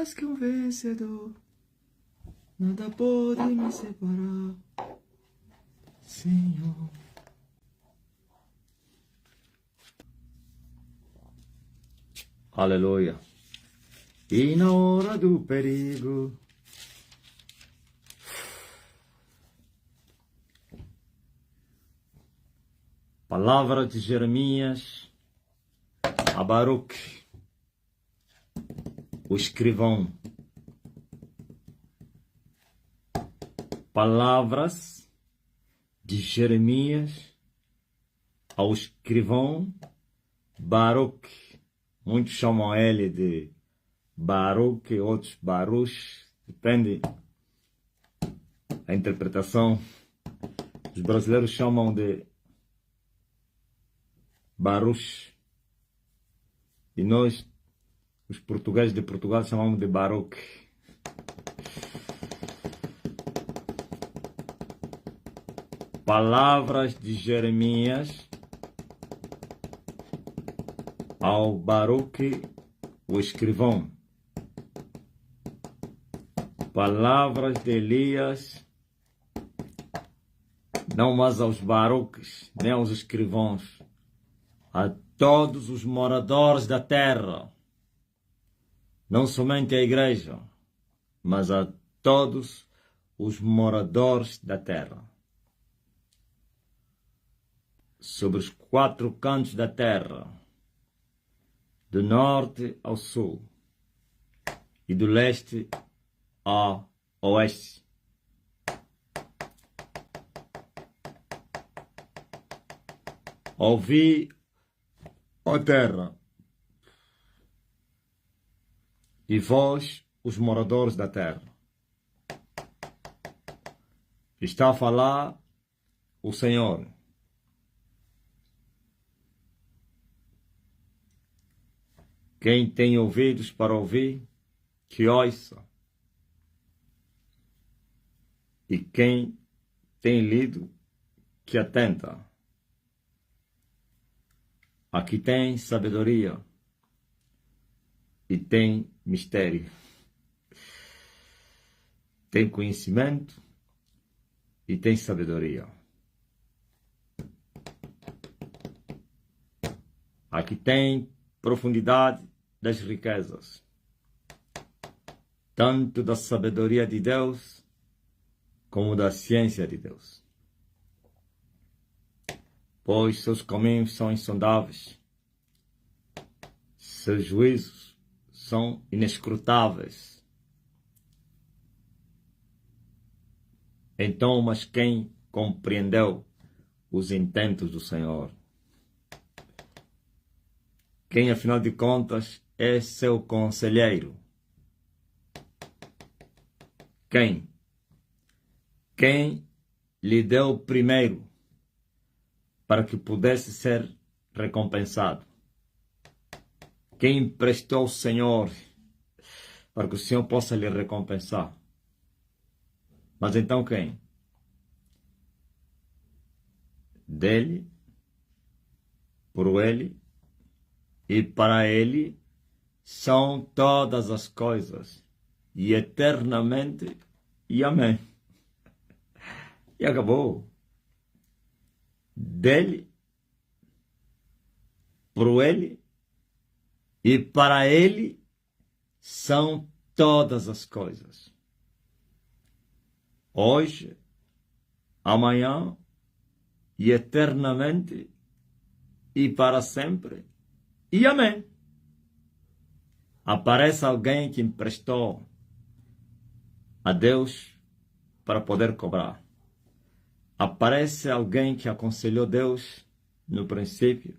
mais que um vencedor, nada pode me separar, Senhor. Aleluia. E na hora do perigo, palavra de Jeremias a Baruque, o escrivão. Palavras de Jeremias ao escrivão Baruque. Muitos chamam ele de Baruque, outros Baruch, depende da interpretação. Os brasileiros chamam de Baruch e nós, os portugueses de Portugal, chamamos de Baruque. Palavras de Jeremias ao Baruque, o escrivão. Palavras de Elias, não mais aos Baruques, nem aos escrivãos, a todos os moradores da terra, não somente a igreja, mas a todos os moradores da terra, sobre os 4 cantos da terra, do norte ao sul e do leste ao oeste. Ouvi, ó terra, e vós, os moradores da terra. Está a falar o Senhor. Quem tem ouvidos para ouvir, que ouça. E quem tem lido, que atenta. Aqui tem sabedoria e tem mistério. Tem conhecimento e tem sabedoria. Aqui tem profundidade das riquezas, tanto da sabedoria de Deus como da ciência de Deus. Pois seus caminhos são insondáveis, seus juízos são inescrutáveis. Então, mas quem compreendeu os intentos do Senhor? Quem, afinal de contas, é seu conselheiro? Quem? Quem lhe deu primeiro para que pudesse ser recompensado? Quem emprestou ao Senhor para que o Senhor possa lhe recompensar? Mas então quem? Dele, por ele e para ele são todas as coisas, e eternamente, e amém. E acabou. Dele, por ele e para ele são todas as coisas. Hoje, amanhã e eternamente e para sempre. E amém. Aparece alguém que emprestou a Deus para poder cobrar. Aparece alguém que aconselhou Deus no princípio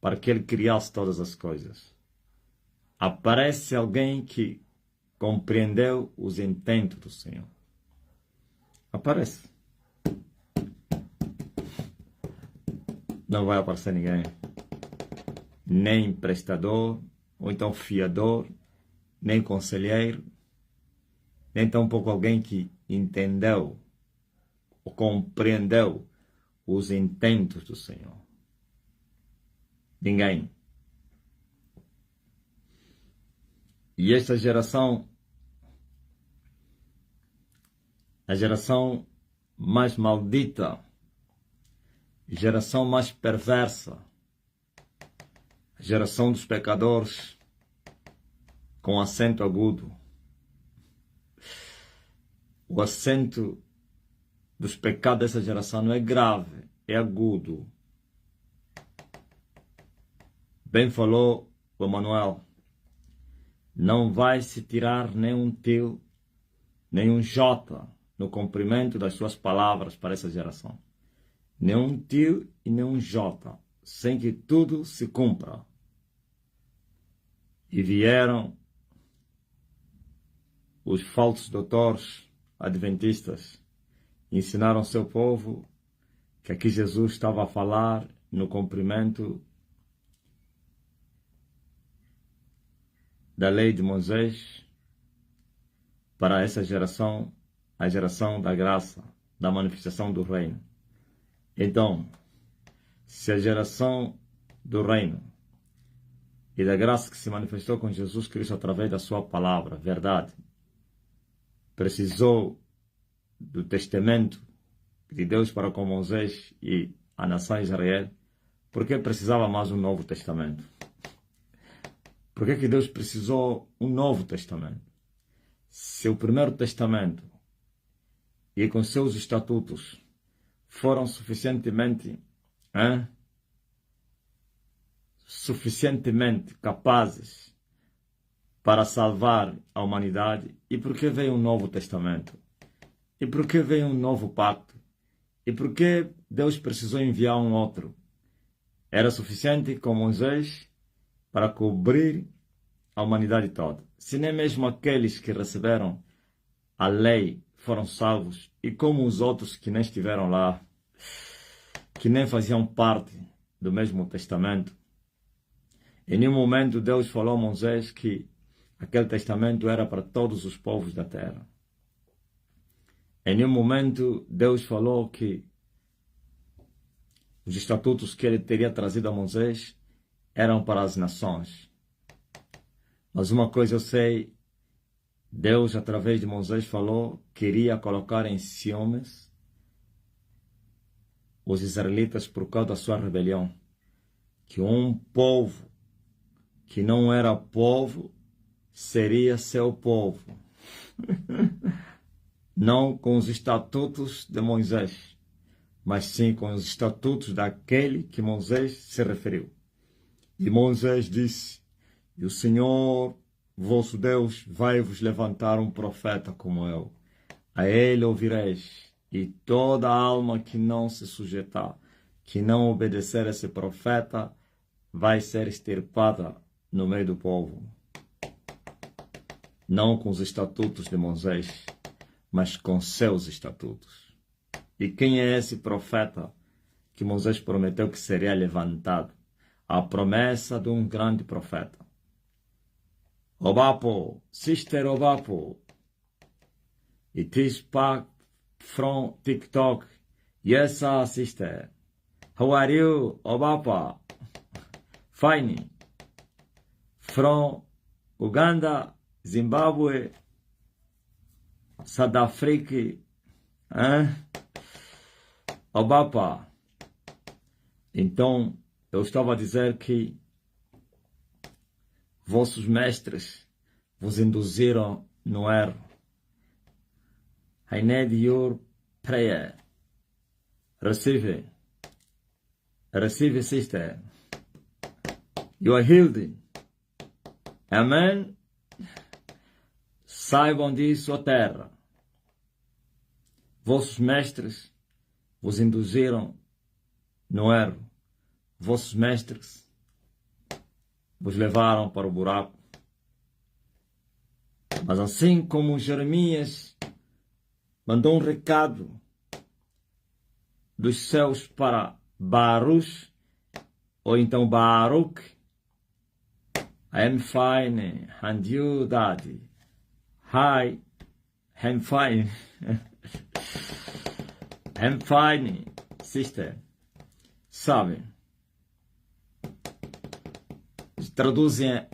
para que ele criasse todas as coisas. Aparece alguém que compreendeu os intentos do Senhor. Aparece. Não vai aparecer ninguém. Nem emprestador, ou então fiador, nem conselheiro, nem tampouco alguém que entendeu ou compreendeu os intentos do Senhor. Ninguém. E esta geração a geração mais maldita, geração mais perversa, a geração dos pecadores com acento agudo. O acento dos pecados dessa geração não é grave, é agudo. Bem falou o Emanuel. Não vai se tirar nem um T, nem um J no cumprimento das suas palavras para essa geração. Nem um T e nem um J, sem que tudo se cumpra. E vieram os falsos doutores adventistas, ensinaram seu povo que aqui Jesus estava a falar no cumprimento da lei de Moisés para essa geração, a geração da graça, da manifestação do reino. Então, se a geração do reino e da graça que se manifestou com Jesus Cristo através da sua palavra, verdade, precisou do testamento de Deus para com Moisés e a nação de Israel, por que precisava mais um novo testamento? Por que Deus precisou um novo testamento? Se o primeiro testamento e com seus estatutos foram suficientemente capazes para salvar a humanidade, e por que veio um novo testamento? E por que veio um novo pacto? E por que Deus precisou enviar um outro? Era suficiente com Moisés para cobrir a humanidade toda. Se nem mesmo aqueles que receberam a lei foram salvos, e como os outros que nem estiveram lá, que nem faziam parte do mesmo testamento. Em nenhum momento Deus falou a Moisés que aquele testamento era para todos os povos da terra. Em nenhum momento Deus falou que os estatutos que ele teria trazido a Moisés eram para as nações. Mas uma coisa eu sei, Deus através de Moisés falou que iria colocar em ciúmes os israelitas por causa da sua rebelião. Que um povo que não era povo seria seu povo. Não com os estatutos de Moisés, mas sim com os estatutos daquele que Moisés se referiu. E Moisés disse: e o Senhor, vosso Deus, vai vos levantar um profeta como eu. A ele ouvireis, e toda alma que não se sujeitar, que não obedecer a esse profeta, vai ser extirpada no meio do povo. Não com os estatutos de Moisés, mas com seus estatutos. E quem é esse profeta que Moisés prometeu que seria levantado? A promessa de um grande profeta. Obapo, sister Obapo, it is back from TikTok. Yes, sister. How are you, Obapa? Fine. From Uganda, Zimbabwe, South Africa. Obapa. Então, eu estava a dizer que vossos mestres vos induziram no erro. I need your prayer. Receive. Receive, sister. You are healed. Amen. Saibam disso, ó terra. Vossos mestres vos induziram no erro. Vossos mestres vos levaram para o buraco. Mas assim como Jeremias mandou um recado dos céus para Baruch, ou então Baruch, I am fine, and you, daddy. Hi, I'm fine. I'm fine, sister. Sabe? Traduzem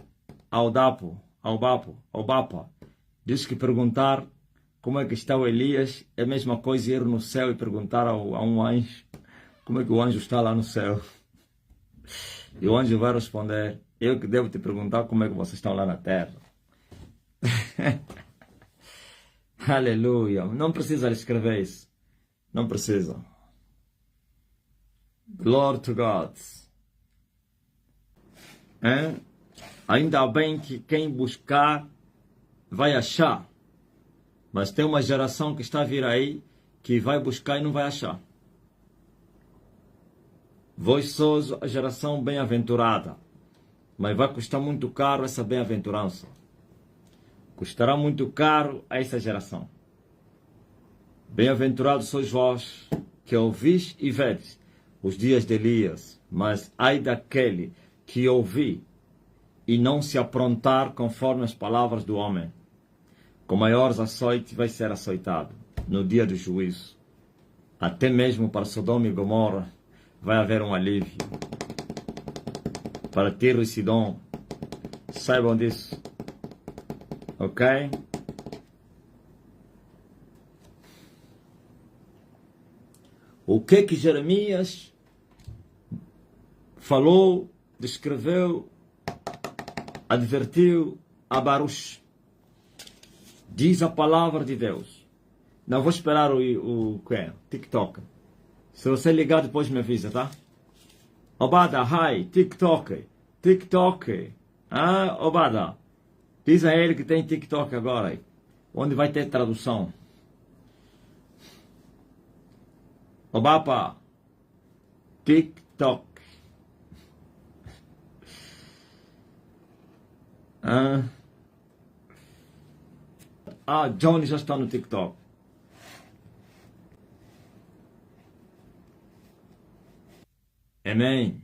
ao Bapa. Diz que perguntar como é que está o Elias, é a mesma coisa ir no céu e perguntar a um anjo como é que o anjo está lá no céu. E o anjo vai responder, eu que devo te perguntar como é que vocês estão lá na terra. Aleluia. Não precisa escrever isso. Não precisa. Glory to God. Ainda bem que quem buscar vai achar. Mas tem uma geração que está a vir aí que vai buscar e não vai achar. Vós sois a geração bem-aventurada. Mas vai custar muito caro essa bem-aventurança. Custará muito caro a essa geração. Bem-aventurados sois vós, que ouvis e vedes os dias de Elias, mas ai daquele que ouvir e não se aprontar conforme as palavras do homem. Com maiores açoites vai ser açoitado no dia do juízo. Até mesmo para Sodoma e Gomorra vai haver um alívio. Para Tiro e Sidom, saibam disso. Ok? O que Jeremias falou, descreveu, advertiu a Baruch? Diz a palavra de Deus. Não vou esperar o TikTok. Se você ligar depois me avisa, tá? Obada, hi, TikTok. TikTok. Obada. Diz a ele que tem TikTok agora. Onde vai ter tradução. Obapa. TikTok. Johnny já está no TikTok. Amém.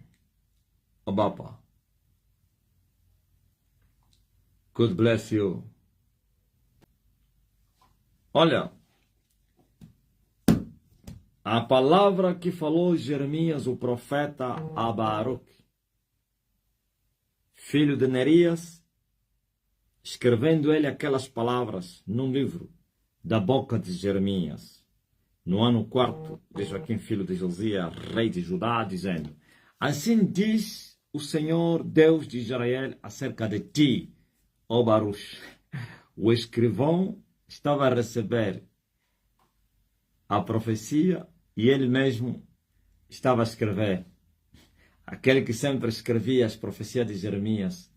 Obapa. God bless you. Olha, a palavra que falou Jeremias, o profeta, a Baruch, filho de Nerias, escrevendo ele aquelas palavras num livro da boca de Jeremias, no ano 4 de Joaquim, filho de Josias, rei de Judá, dizendo: assim diz o Senhor, Deus de Israel, acerca de ti, ó Baruch. O escrivão estava a receber a profecia e ele mesmo estava a escrever. Aquele que sempre escrevia as profecias de Jeremias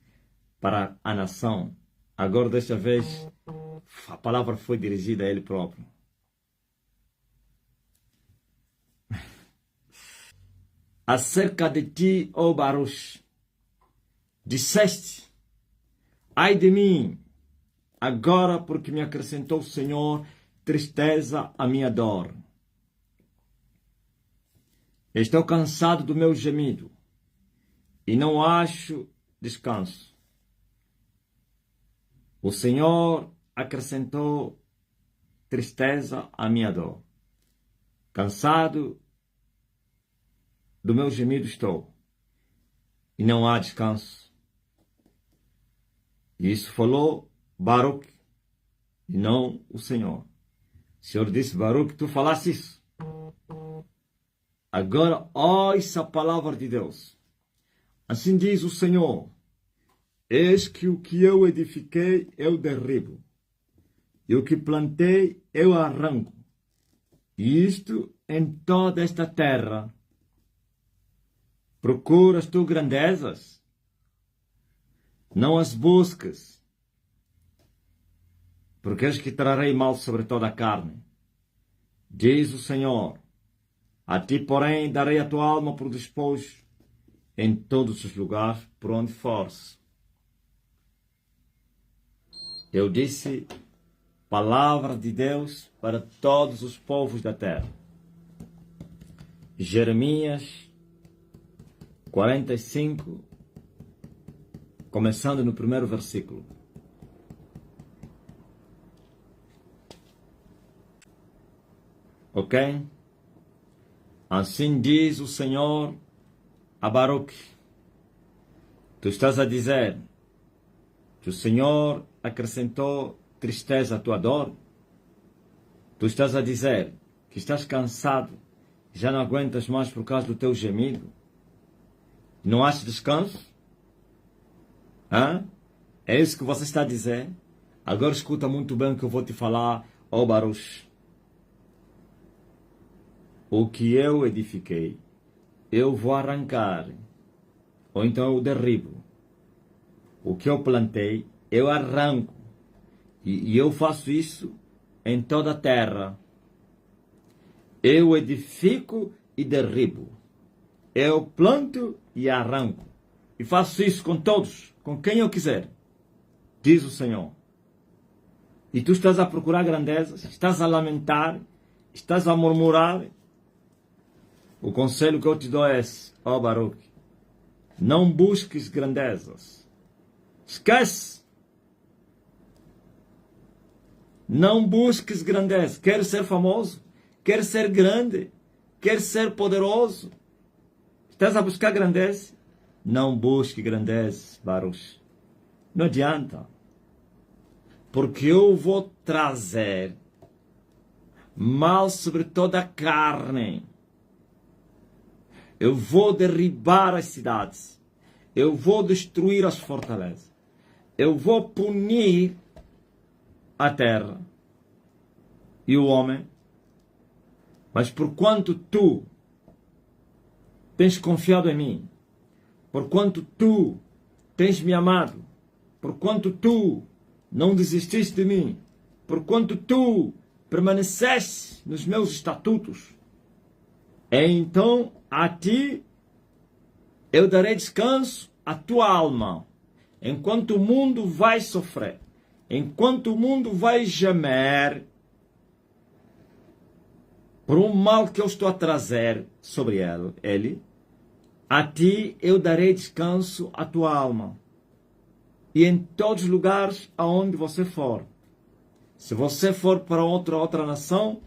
para a nação. Agora, desta vez, a palavra foi dirigida a ele próprio. Acerca de ti, ó Baruch, disseste: ai de mim, agora porque me acrescentou o Senhor tristeza a minha dor. Estou cansado do meu gemido e não acho descanso. O Senhor acrescentou tristeza à minha dor. Cansado do meu gemido estou, e não há descanso. E isso falou Baruch, e não o Senhor. O Senhor disse: Baruch, tu falaste isso. Agora ouça a palavra de Deus. Assim diz o Senhor: eis que o que eu edifiquei eu derribo, e o que plantei eu arranco, e isto em toda esta terra. Procuras tu grandezas? Não as buscas, porque eis que trarei mal sobre toda a carne, diz o Senhor. A ti, porém, darei a tua alma por despojo em todos os lugares por onde fores. Eu disse palavra de Deus para todos os povos da terra. Jeremias 45, começando no primeiro versículo. Ok? Assim diz o Senhor a Baruch. Tu estás a dizer que o Senhor acrescentou tristeza à tua dor? Tu estás a dizer que estás cansado, já não aguentas mais por causa do teu gemido. Não achas descanso? Hã? É isso que você está a dizer? Agora escuta muito bem o que eu vou te falar, ó Baruch. O que eu edifiquei, eu vou arrancar, ou então eu derribo. O que eu plantei, eu arranco. E eu faço isso em toda a terra. Eu edifico e derribo. Eu planto e arranco. E faço isso com todos, com quem eu quiser, diz o Senhor. E tu estás a procurar grandezas, estás a lamentar, estás a murmurar. O conselho que eu te dou é esse, ó Baruch. Não busques grandezas. Esquece. Não busques grandeza. Queres ser famoso? Queres ser grande? Queres ser poderoso? Estás a buscar grandeza? Não busque grandeza, Baruch. Não adianta. Porque eu vou trazer mal sobre toda a carne. Eu vou derribar as cidades. Eu vou destruir as fortalezas. Eu vou punir a terra e o homem. Mas porquanto tu tens confiado em mim, porquanto tu tens me amado, porquanto tu não desististe de mim, porquanto tu permaneceste nos meus estatutos, então a ti eu darei descanso à tua alma, enquanto o mundo vai sofrer, enquanto o mundo vai gemer por um mal que eu estou a trazer sobre ele, a ti eu darei descanso à tua alma. E em todos os lugares aonde você for. Se você for para outra nação,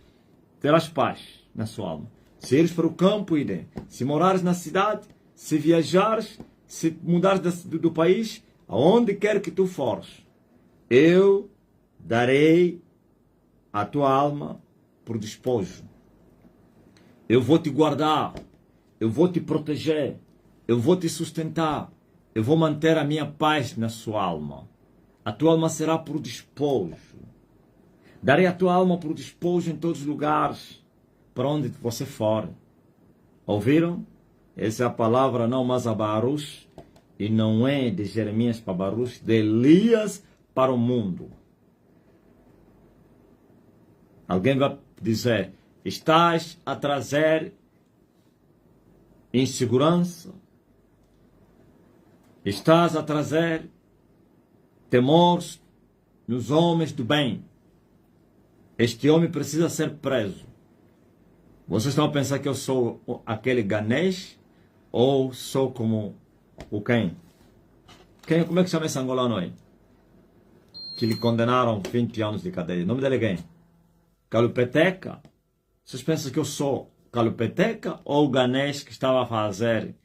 terás paz na sua alma. Se ires para o campo, irei. Se morares na cidade, se viajares, se mudares do país, aonde quer que tu fores, eu darei a tua alma por despojo. Eu vou te guardar, eu vou te proteger, eu vou te sustentar, eu vou manter a minha paz na sua alma. A tua alma será por despojo. Darei a tua alma por despojo em todos os lugares, para onde você for. Ouviram? Essa é a palavra não mais a Baruch, e não é de Jeremias para Baruch, de Elias para o mundo. Alguém vai dizer, estás a trazer insegurança, estás a trazer temores nos homens do bem. Este homem precisa ser preso. Vocês estão a pensar que eu sou aquele Ganesh ou sou como o quem? Como é que chama esse angolano aí? Que lhe condenaram 20 anos de cadeia. O nome dele é quem? Calupeteca? Vocês pensam que eu sou Calupeteca ou o Ganesh que estava a fazer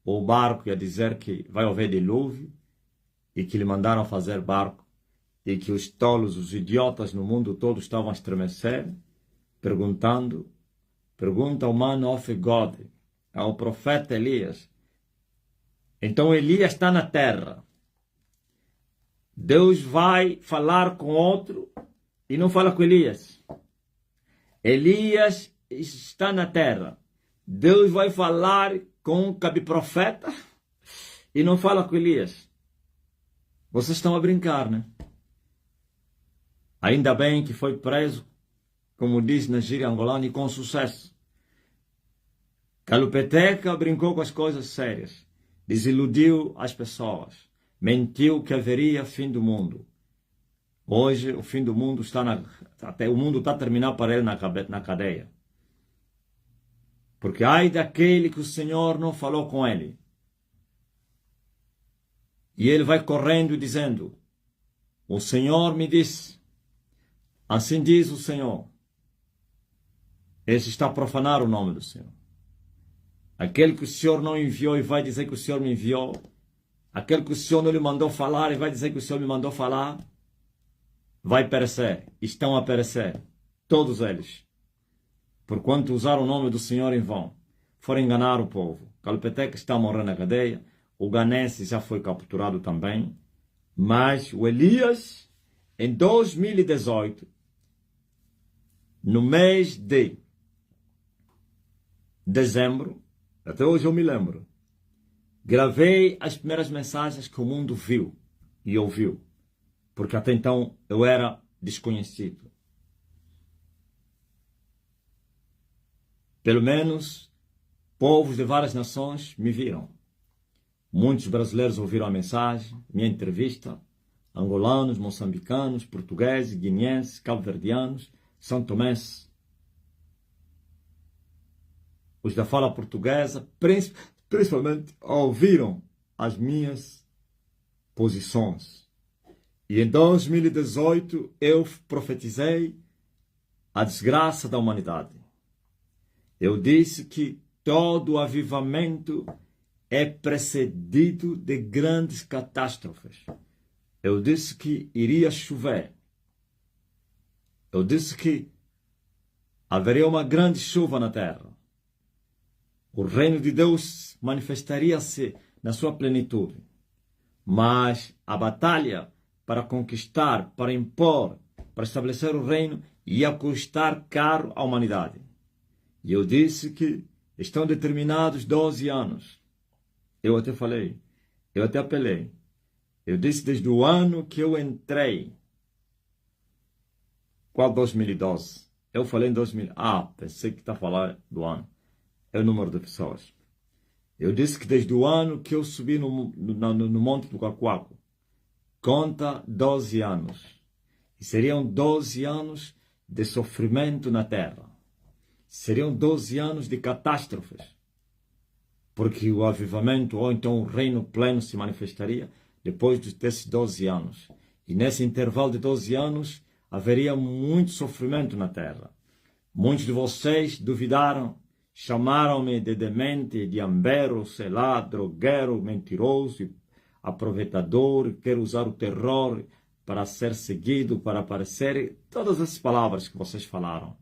o barco e a dizer que vai haver dilúvio e que lhe mandaram fazer barco e que os tolos, os idiotas no mundo todo estavam a estremecer, pergunta ao man of God, ao profeta Elias. Então Elias está na terra. Deus vai falar com outro e não fala com Elias. Elias está na terra. Deus vai falar com o cabiprofeta e não fala com Elias. Vocês estão a brincar, né? Ainda bem que foi preso, como diz na gíria angolana, e com sucesso. Calupeteca brincou com as coisas sérias, desiludiu as pessoas, mentiu que haveria fim do mundo. Hoje o fim do mundo até o mundo está a terminar para ele na cadeia. Porque ai daquele que o Senhor não falou com ele. E ele vai correndo dizendo, o Senhor me disse, assim diz o Senhor. Esse está a profanar o nome do Senhor. Aquele que o Senhor não enviou e vai dizer que o Senhor me enviou. Aquele que o Senhor não lhe mandou falar e vai dizer que o Senhor me mandou falar. Vai perecer. Estão a perecer. todos eles, porquanto usaram o nome do Senhor em vão, foram enganar o povo. Calpeteca está a morrer na cadeia, o Ganense já foi capturado também, mas o Elias, em 2018, no mês de dezembro, até hoje eu me lembro, gravei as primeiras mensagens que o mundo viu e ouviu, porque até então eu era desconhecido. Pelo menos, povos de várias nações me viram. Muitos brasileiros ouviram a mensagem, minha entrevista, angolanos, moçambicanos, portugueses, guineenses, cabo-verdianos, são-tomenses. Os da fala portuguesa, principalmente, ouviram as minhas posições. E em 2018 eu profetizei a desgraça da humanidade. Eu disse que todo avivamento é precedido de grandes catástrofes. Eu disse que iria chover. Eu disse que haveria uma grande chuva na terra. O reino de Deus manifestaria-se na sua plenitude. Mas a batalha para conquistar, para impor, para estabelecer o reino ia custar caro à humanidade. E eu disse que estão determinados 12 anos. Eu até falei, eu até apelei. Eu disse desde o ano que eu entrei. Qual 2012? Eu falei em 2000. Pensei que está a falar do ano. É o número de pessoas. Eu disse que desde o ano que eu subi no Monte do Cacoaco, conta 12 anos. E seriam 12 anos de sofrimento na terra. Seriam 12 anos de catástrofes. Porque o avivamento, ou então o reino pleno, se manifestaria depois desses 12 anos. E nesse intervalo de 12 anos, haveria muito sofrimento na terra. Muitos de vocês duvidaram, chamaram-me de demente, de ambero, sei lá, drogueiro, mentiroso, aproveitador, quer usar o terror para ser seguido, para aparecer, todas essas palavras que vocês falaram.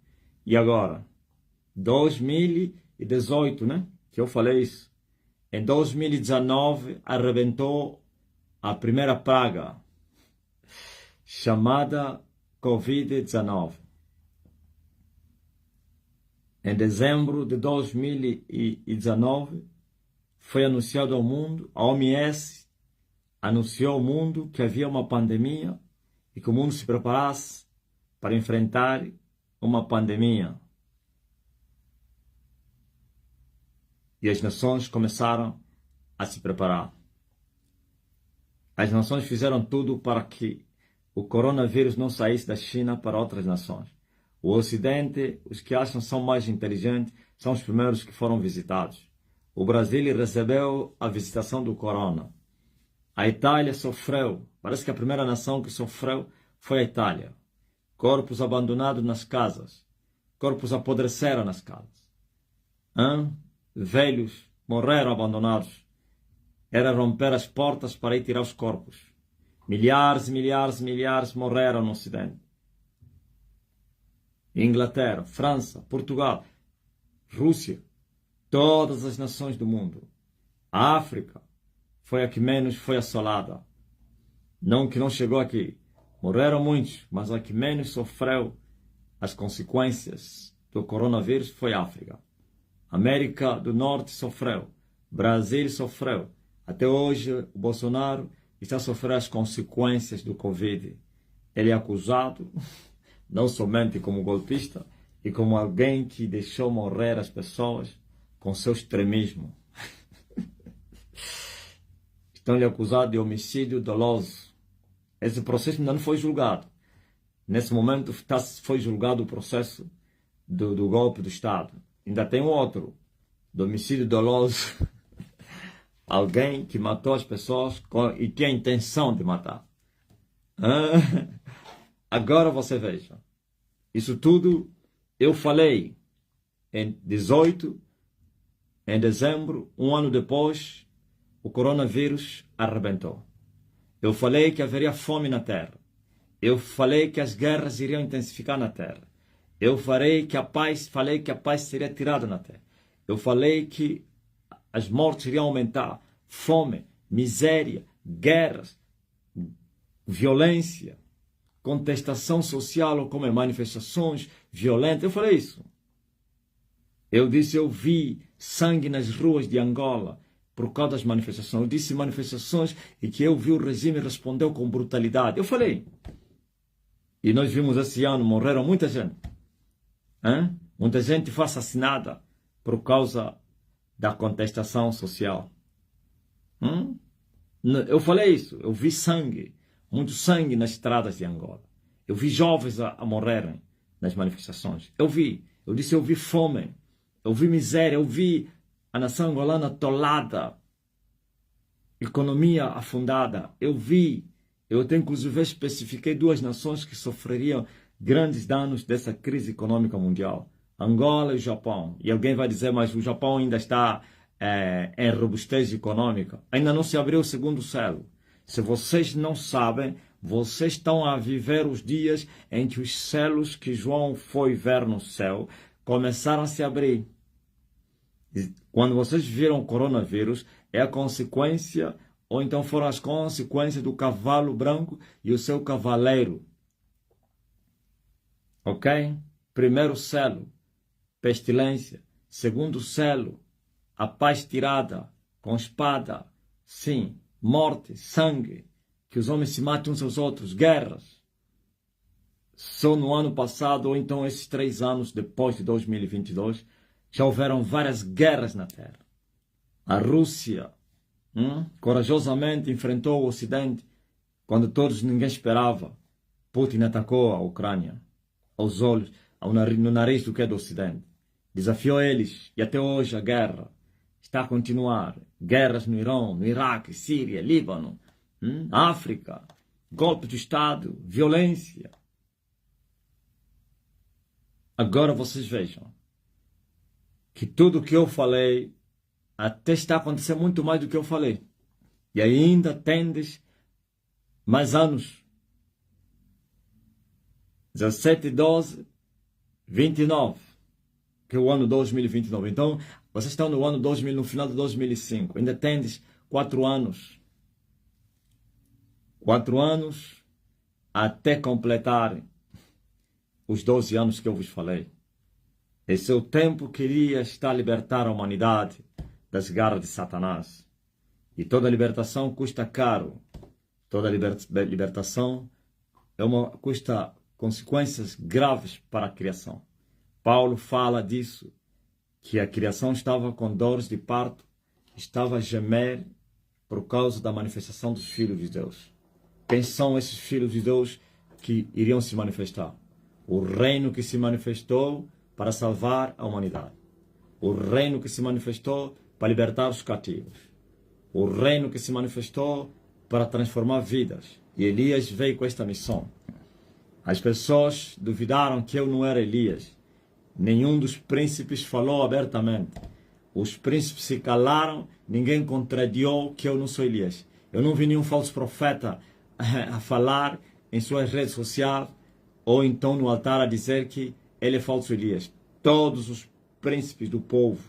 E agora? 2018, né? Que eu falei isso. Em 2019, arrebentou a primeira praga, chamada Covid-19. Em dezembro de 2019, foi anunciado ao mundo, a OMS anunciou ao mundo que havia uma pandemia e que o mundo se preparasse para enfrentar uma pandemia. E as nações começaram a se preparar. As nações fizeram tudo para que o coronavírus não saísse da China para outras nações. O Ocidente, os que acham que são mais inteligentes, são os primeiros que foram visitados. O Brasil recebeu a visitação do corona. A Itália sofreu. Parece que a primeira nação que sofreu foi a Itália. Corpos abandonados nas casas. Corpos apodreceram nas casas. Velhos morreram abandonados. Era romper as portas para ir tirar os corpos. Milhares, milhares, milhares morreram no Ocidente. Inglaterra, França, Portugal, Rússia, todas as nações do mundo. A África foi a que menos foi assolada. Não que não chegou aqui. Morreram muitos, mas a que menos sofreu as consequências do coronavírus foi a África. América do Norte sofreu. Brasil sofreu. Até hoje, o Bolsonaro está a sofrer as consequências do Covid. Ele é acusado, não somente como golpista, e como alguém que deixou morrer as pessoas com seu extremismo. Estão-lhe acusados de homicídio doloso. Esse processo ainda não foi julgado. Nesse momento foi julgado o processo do golpe do Estado. Ainda tem um outro, do homicídio doloso. Alguém que matou as pessoas e tinha a intenção de matar. Agora você veja. Isso tudo eu falei em 18, em dezembro, um ano depois, o coronavírus arrebentou. Eu falei que haveria fome na terra. Eu falei que as guerras iriam intensificar na terra. Eu falei que a paz seria tirada na terra. Eu falei que as mortes iriam aumentar, fome, miséria, guerras, violência, contestação social, como manifestações violentas. Eu falei isso. Eu disse, eu vi sangue nas ruas de Angola por causa das manifestações. Eu disse manifestações e que eu vi o regime respondeu com brutalidade. Eu falei. E nós vimos esse ano, morreram muita gente. Hein? Muita gente foi assassinada por causa da contestação social. Eu falei isso. Eu vi sangue, muito sangue nas estradas de Angola. Eu vi jovens a morrerem nas manifestações. Eu vi. Eu disse, eu vi fome. Eu vi miséria. Eu vi a nação angolana atolada. Economia afundada. Eu vi. Eu até inclusive especifiquei 2 nações que sofreriam grandes danos dessa crise econômica mundial. Angola e o Japão. E alguém vai dizer, mas o Japão ainda está em robustez econômica. Ainda não se abriu o segundo céu. Se vocês não sabem, vocês estão a viver os dias em que os céus que João foi ver no céu começaram a se abrir. Quando vocês viram o coronavírus, é a consequência, ou então foram as consequências do cavalo branco e o seu cavaleiro. Ok? Primeiro selo, pestilência. Segundo selo, a paz tirada com espada. Sim, morte, sangue. Que os homens se matem uns aos outros, guerras. Só no ano passado, ou então esses 3 anos depois de 2022, já houveram várias guerras na Terra. A Rússia corajosamente enfrentou o Ocidente quando ninguém esperava. Putin atacou a Ucrânia aos olhos, no nariz do que é do Ocidente. Desafiou eles e até hoje a guerra está a continuar. Guerras no Irão, no Iraque, Síria, Líbano, África, golpe de Estado, violência. Agora vocês vejam que tudo o que eu falei até está acontecendo muito mais do que eu falei. E ainda tendes mais anos. 17, 12, 29. Que é o ano 2029. Então, vocês estão no ano 2000, no final de 2005. Ainda tendes 4 anos. 4 anos até completarem os 12 anos que eu vos falei. Esse é o tempo que iria estar a libertar a humanidade das garras de Satanás. E toda libertação custa caro. Toda libertação custa consequências graves para a criação. Paulo fala disso, que a criação estava com dores de parto, estava a gemer por causa da manifestação dos filhos de Deus. Quem são esses filhos de Deus que iriam se manifestar? O reino que se manifestou para salvar a humanidade. O reino que se manifestou para libertar os cativos. O reino que se manifestou para transformar vidas. E Elias veio com esta missão. As pessoas duvidaram que eu não era Elias. Nenhum dos príncipes falou abertamente. Os príncipes se calaram, ninguém contrariou que eu não sou Elias. Eu não vi nenhum falso profeta a falar em suas redes sociais ou então no altar a dizer que ele é falso Elias. Todos os príncipes do povo,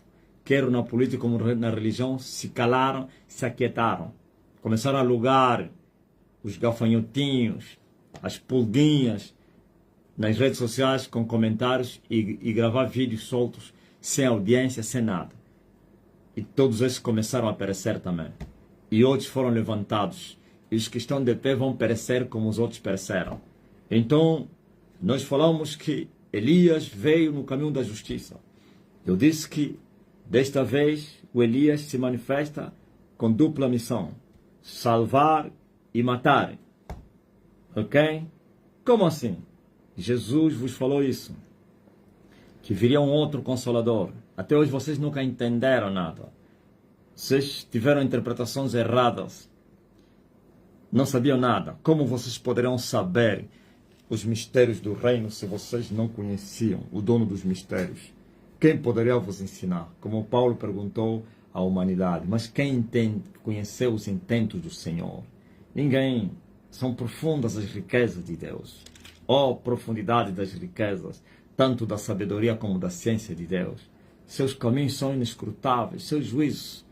quer na política como na religião, se calaram, se aquietaram. Começaram a alugar os gafanhotinhos, as pulguinhas nas redes sociais com comentários e gravar vídeos soltos, sem audiência, sem nada. E todos esses começaram a perecer também. E outros foram levantados. E os que estão de pé vão perecer como os outros pereceram. Então, nós falamos que Elias veio no caminho da justiça. Eu disse que, desta vez, o Elias se manifesta com dupla missão. Salvar e matar. Ok? Como assim? Jesus vos falou isso. Que viria um outro Consolador. Até hoje vocês nunca entenderam nada. Vocês tiveram interpretações erradas. Não sabiam nada. Como vocês poderão saber os mistérios do reino se vocês não conheciam o dono dos mistérios? Quem poderia vos ensinar? Como Paulo perguntou à humanidade. Mas quem conheceu os intentos do Senhor? Ninguém. São profundas as riquezas de Deus. Oh, profundidade das riquezas tanto da sabedoria como da ciência de Deus. Seus caminhos são inescrutáveis, seus juízos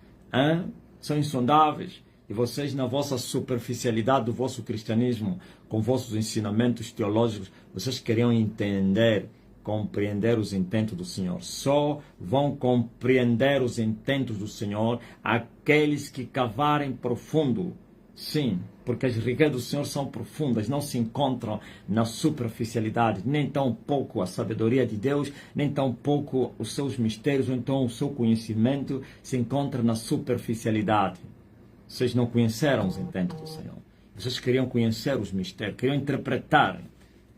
são insondáveis. E vocês, na vossa superficialidade do vosso cristianismo, com vossos ensinamentos teológicos, vocês queriam entender, compreender os intentos do Senhor. Só vão compreender os intentos do Senhor aqueles que cavarem profundo. Sim, porque as riquezas do Senhor são profundas, não se encontram na superficialidade, nem tão pouco a sabedoria de Deus, nem tão pouco os seus mistérios, ou então o seu conhecimento se encontra na superficialidade. Vocês não conheceram os intentos do Senhor. Vocês queriam conhecer os mistérios, queriam interpretar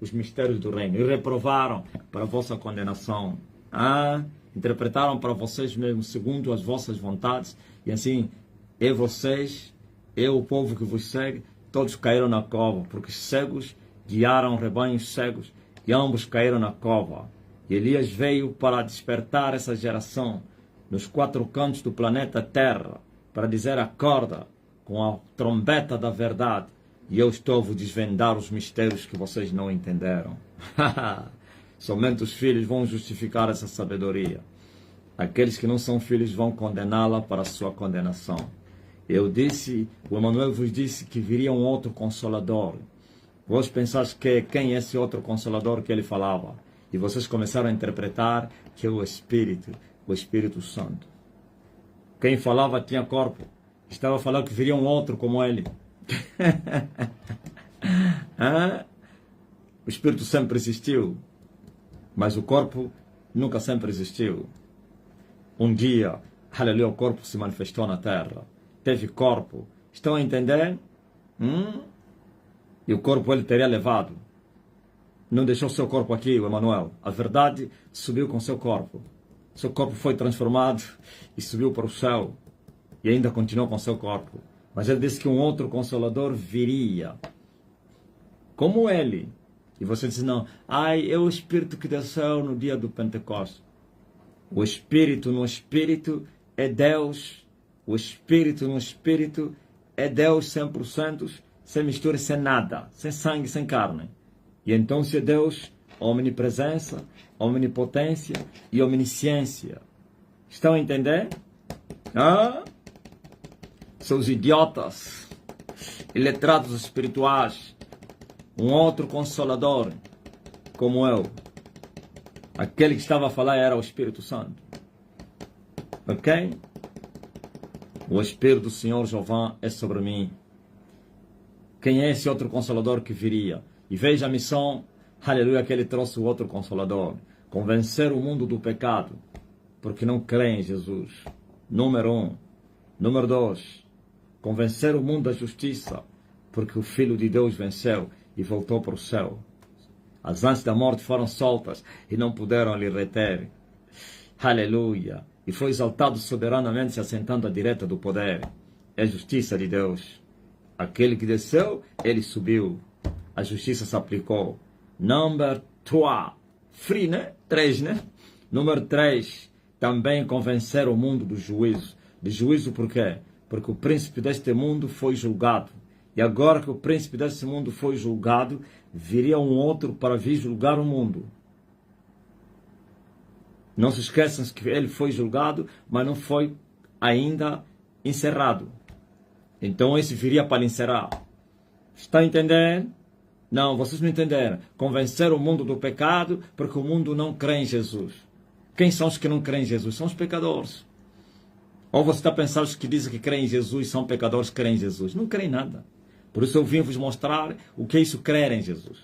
os mistérios do reino e reprovaram para a vossa condenação. Interpretaram para vocês mesmos segundo as vossas vontades, e assim, vocês, o povo que vos segue, todos caíram na cova, porque cegos guiaram rebanhos cegos, e ambos caíram na cova. E Elias veio para despertar essa geração nos 4 cantos do planeta Terra, para dizer: acorda com a trombeta da verdade, e eu estou a vos desvendar os mistérios que vocês não entenderam. Somente os filhos vão justificar essa sabedoria. Aqueles que não são filhos vão condená-la para a sua condenação. O Emmanuel vos disse que viria um outro Consolador. Vós pensaste que quem é esse outro Consolador que ele falava? E vocês começaram a interpretar que é o Espírito Santo. Quem falava tinha corpo. Estava falando que viria um outro como ele. O Espírito sempre existiu, mas o corpo nunca sempre existiu. Um dia, aleluia, o corpo se manifestou na terra. Teve corpo. Estão a entender? E o corpo ele teria levado. Não deixou seu corpo aqui, o Emmanuel. A verdade subiu com seu corpo. Seu corpo foi transformado e subiu para o céu. E ainda continuou com seu corpo. Mas ele disse que um outro Consolador viria. Como ele. E você diz: não, é o Espírito que desceu no dia do Pentecostes. O Espírito no Espírito é Deus. O Espírito no Espírito é Deus 100%, sem mistura, sem nada, sem sangue, sem carne. E então se é Deus, omnipresença, omnipotência e omnisciência. Estão a entender? Seus idiotas, iletrados espirituais, um outro Consolador, como eu. Aquele que estava a falar era o Espírito Santo. Ok? O Espírito do Senhor Jeová é sobre mim. Quem é esse outro Consolador que viria? E veja a missão, aleluia, que ele trouxe o outro Consolador. Convencer o mundo do pecado, porque não creem em Jesus. Número 1. Número 2. Convencer o mundo da justiça, porque o Filho de Deus venceu e voltou para o céu. As ansias da morte foram soltas e não puderam lhe reter. Aleluia. E foi exaltado soberanamente, se assentando à direita do poder. É a justiça de Deus. Aquele que desceu, ele subiu. A justiça se aplicou. Number 3. Free, né? 3, né? Número 3. Também convencer o mundo do juízo. De juízo por quê? Porque o príncipe deste mundo foi julgado. E agora que o príncipe deste mundo foi julgado, viria um outro para vir julgar o mundo. Não se esqueçam que ele foi julgado, mas não foi ainda encerrado. Então esse viria para encerrar. Está entendendo? Não, vocês não entenderam. Convencer o mundo do pecado, porque o mundo não crê em Jesus. Quem são os que não creem em Jesus? São os pecadores. Ou você está pensando que os que dizem que creem em Jesus são pecadores que creem em Jesus? Não creem nada. Por isso eu vim vos mostrar o que é isso crer em Jesus.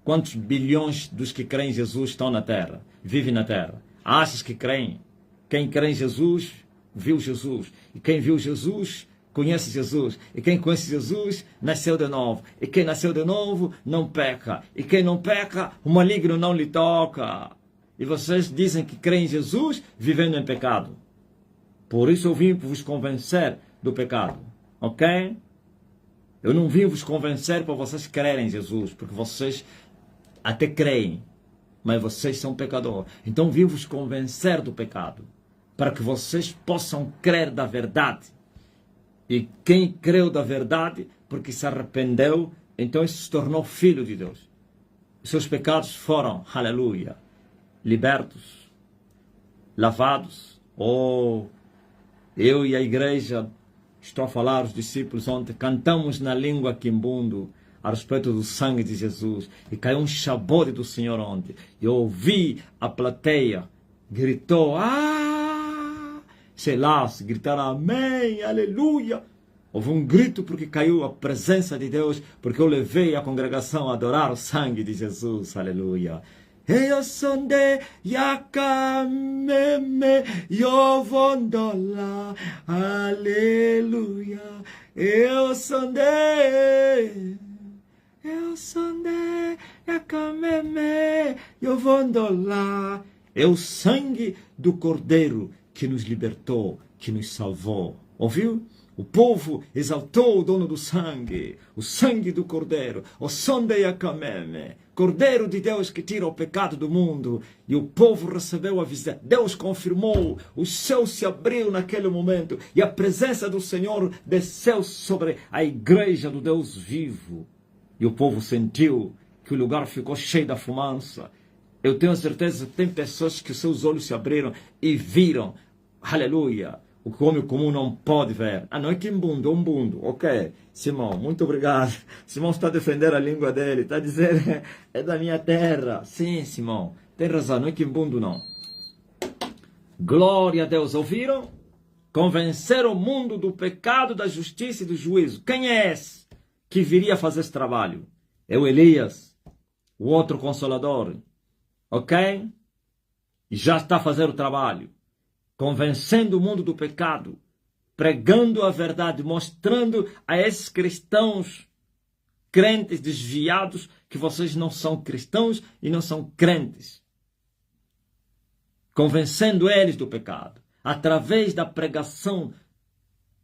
Quantos bilhões dos que creem em Jesus estão na terra? Vivem na terra? Achas que creem? Quem crê em Jesus, viu Jesus. E quem viu Jesus, conhece Jesus. E quem conhece Jesus, nasceu de novo. E quem nasceu de novo, não peca. E quem não peca, o maligno não lhe toca. E vocês dizem que creem em Jesus, vivendo em pecado. Por isso eu vim vos convencer do pecado. Ok? Eu não vim vos convencer para vocês crerem em Jesus, porque vocês até creem, mas vocês são pecadores. Então vim vos convencer do pecado, para que vocês possam crer da verdade. E quem creu da verdade, porque se arrependeu, então ele se tornou filho de Deus. Seus pecados foram, aleluia, libertos, lavados. Oh, eu e a igreja, estou a falar, os discípulos ontem, cantamos na língua quimbundo a respeito do sangue de Jesus. E caiu um chabode do Senhor ontem. Eu ouvi a plateia, gritou, sei lá, se gritaram amém, aleluia. Houve um grito porque caiu a presença de Deus, porque eu levei a congregação a adorar o sangue de Jesus, aleluia. Eu sonde yakameme yovondola, aleluia. Eu sonde yakameme yovondola. É o sangue do Cordeiro que nos libertou, que nos salvou. Ouviu? O povo exaltou o dono do sangue, o sangue do Cordeiro, o sonde yakameme, Cordeiro de Deus que tira o pecado do mundo. E o povo recebeu a visão. Deus confirmou, o céu se abriu naquele momento e a presença do Senhor desceu sobre a igreja do Deus vivo. E o povo sentiu que o lugar ficou cheio da fumaça. Eu tenho certeza que tem pessoas que seus olhos se abriram e viram, aleluia, o que o homem comum não pode ver. Não é quimbundo, é umbundo. Ok, Simão, muito obrigado. Simão está a defender a língua dele, está a dizer, é da minha terra. Sim, Simão, tem razão, não é quimbundo não. Glória a Deus, ouviram? Convencer o mundo do pecado, da justiça e do juízo. Quem é esse que viria fazer esse trabalho? É o Elias, o outro consolador. Ok? E já está a fazer o trabalho. Convencendo o mundo do pecado, pregando a verdade, mostrando a esses cristãos, crentes desviados, que vocês não são cristãos e não são crentes. Convencendo eles do pecado, através da pregação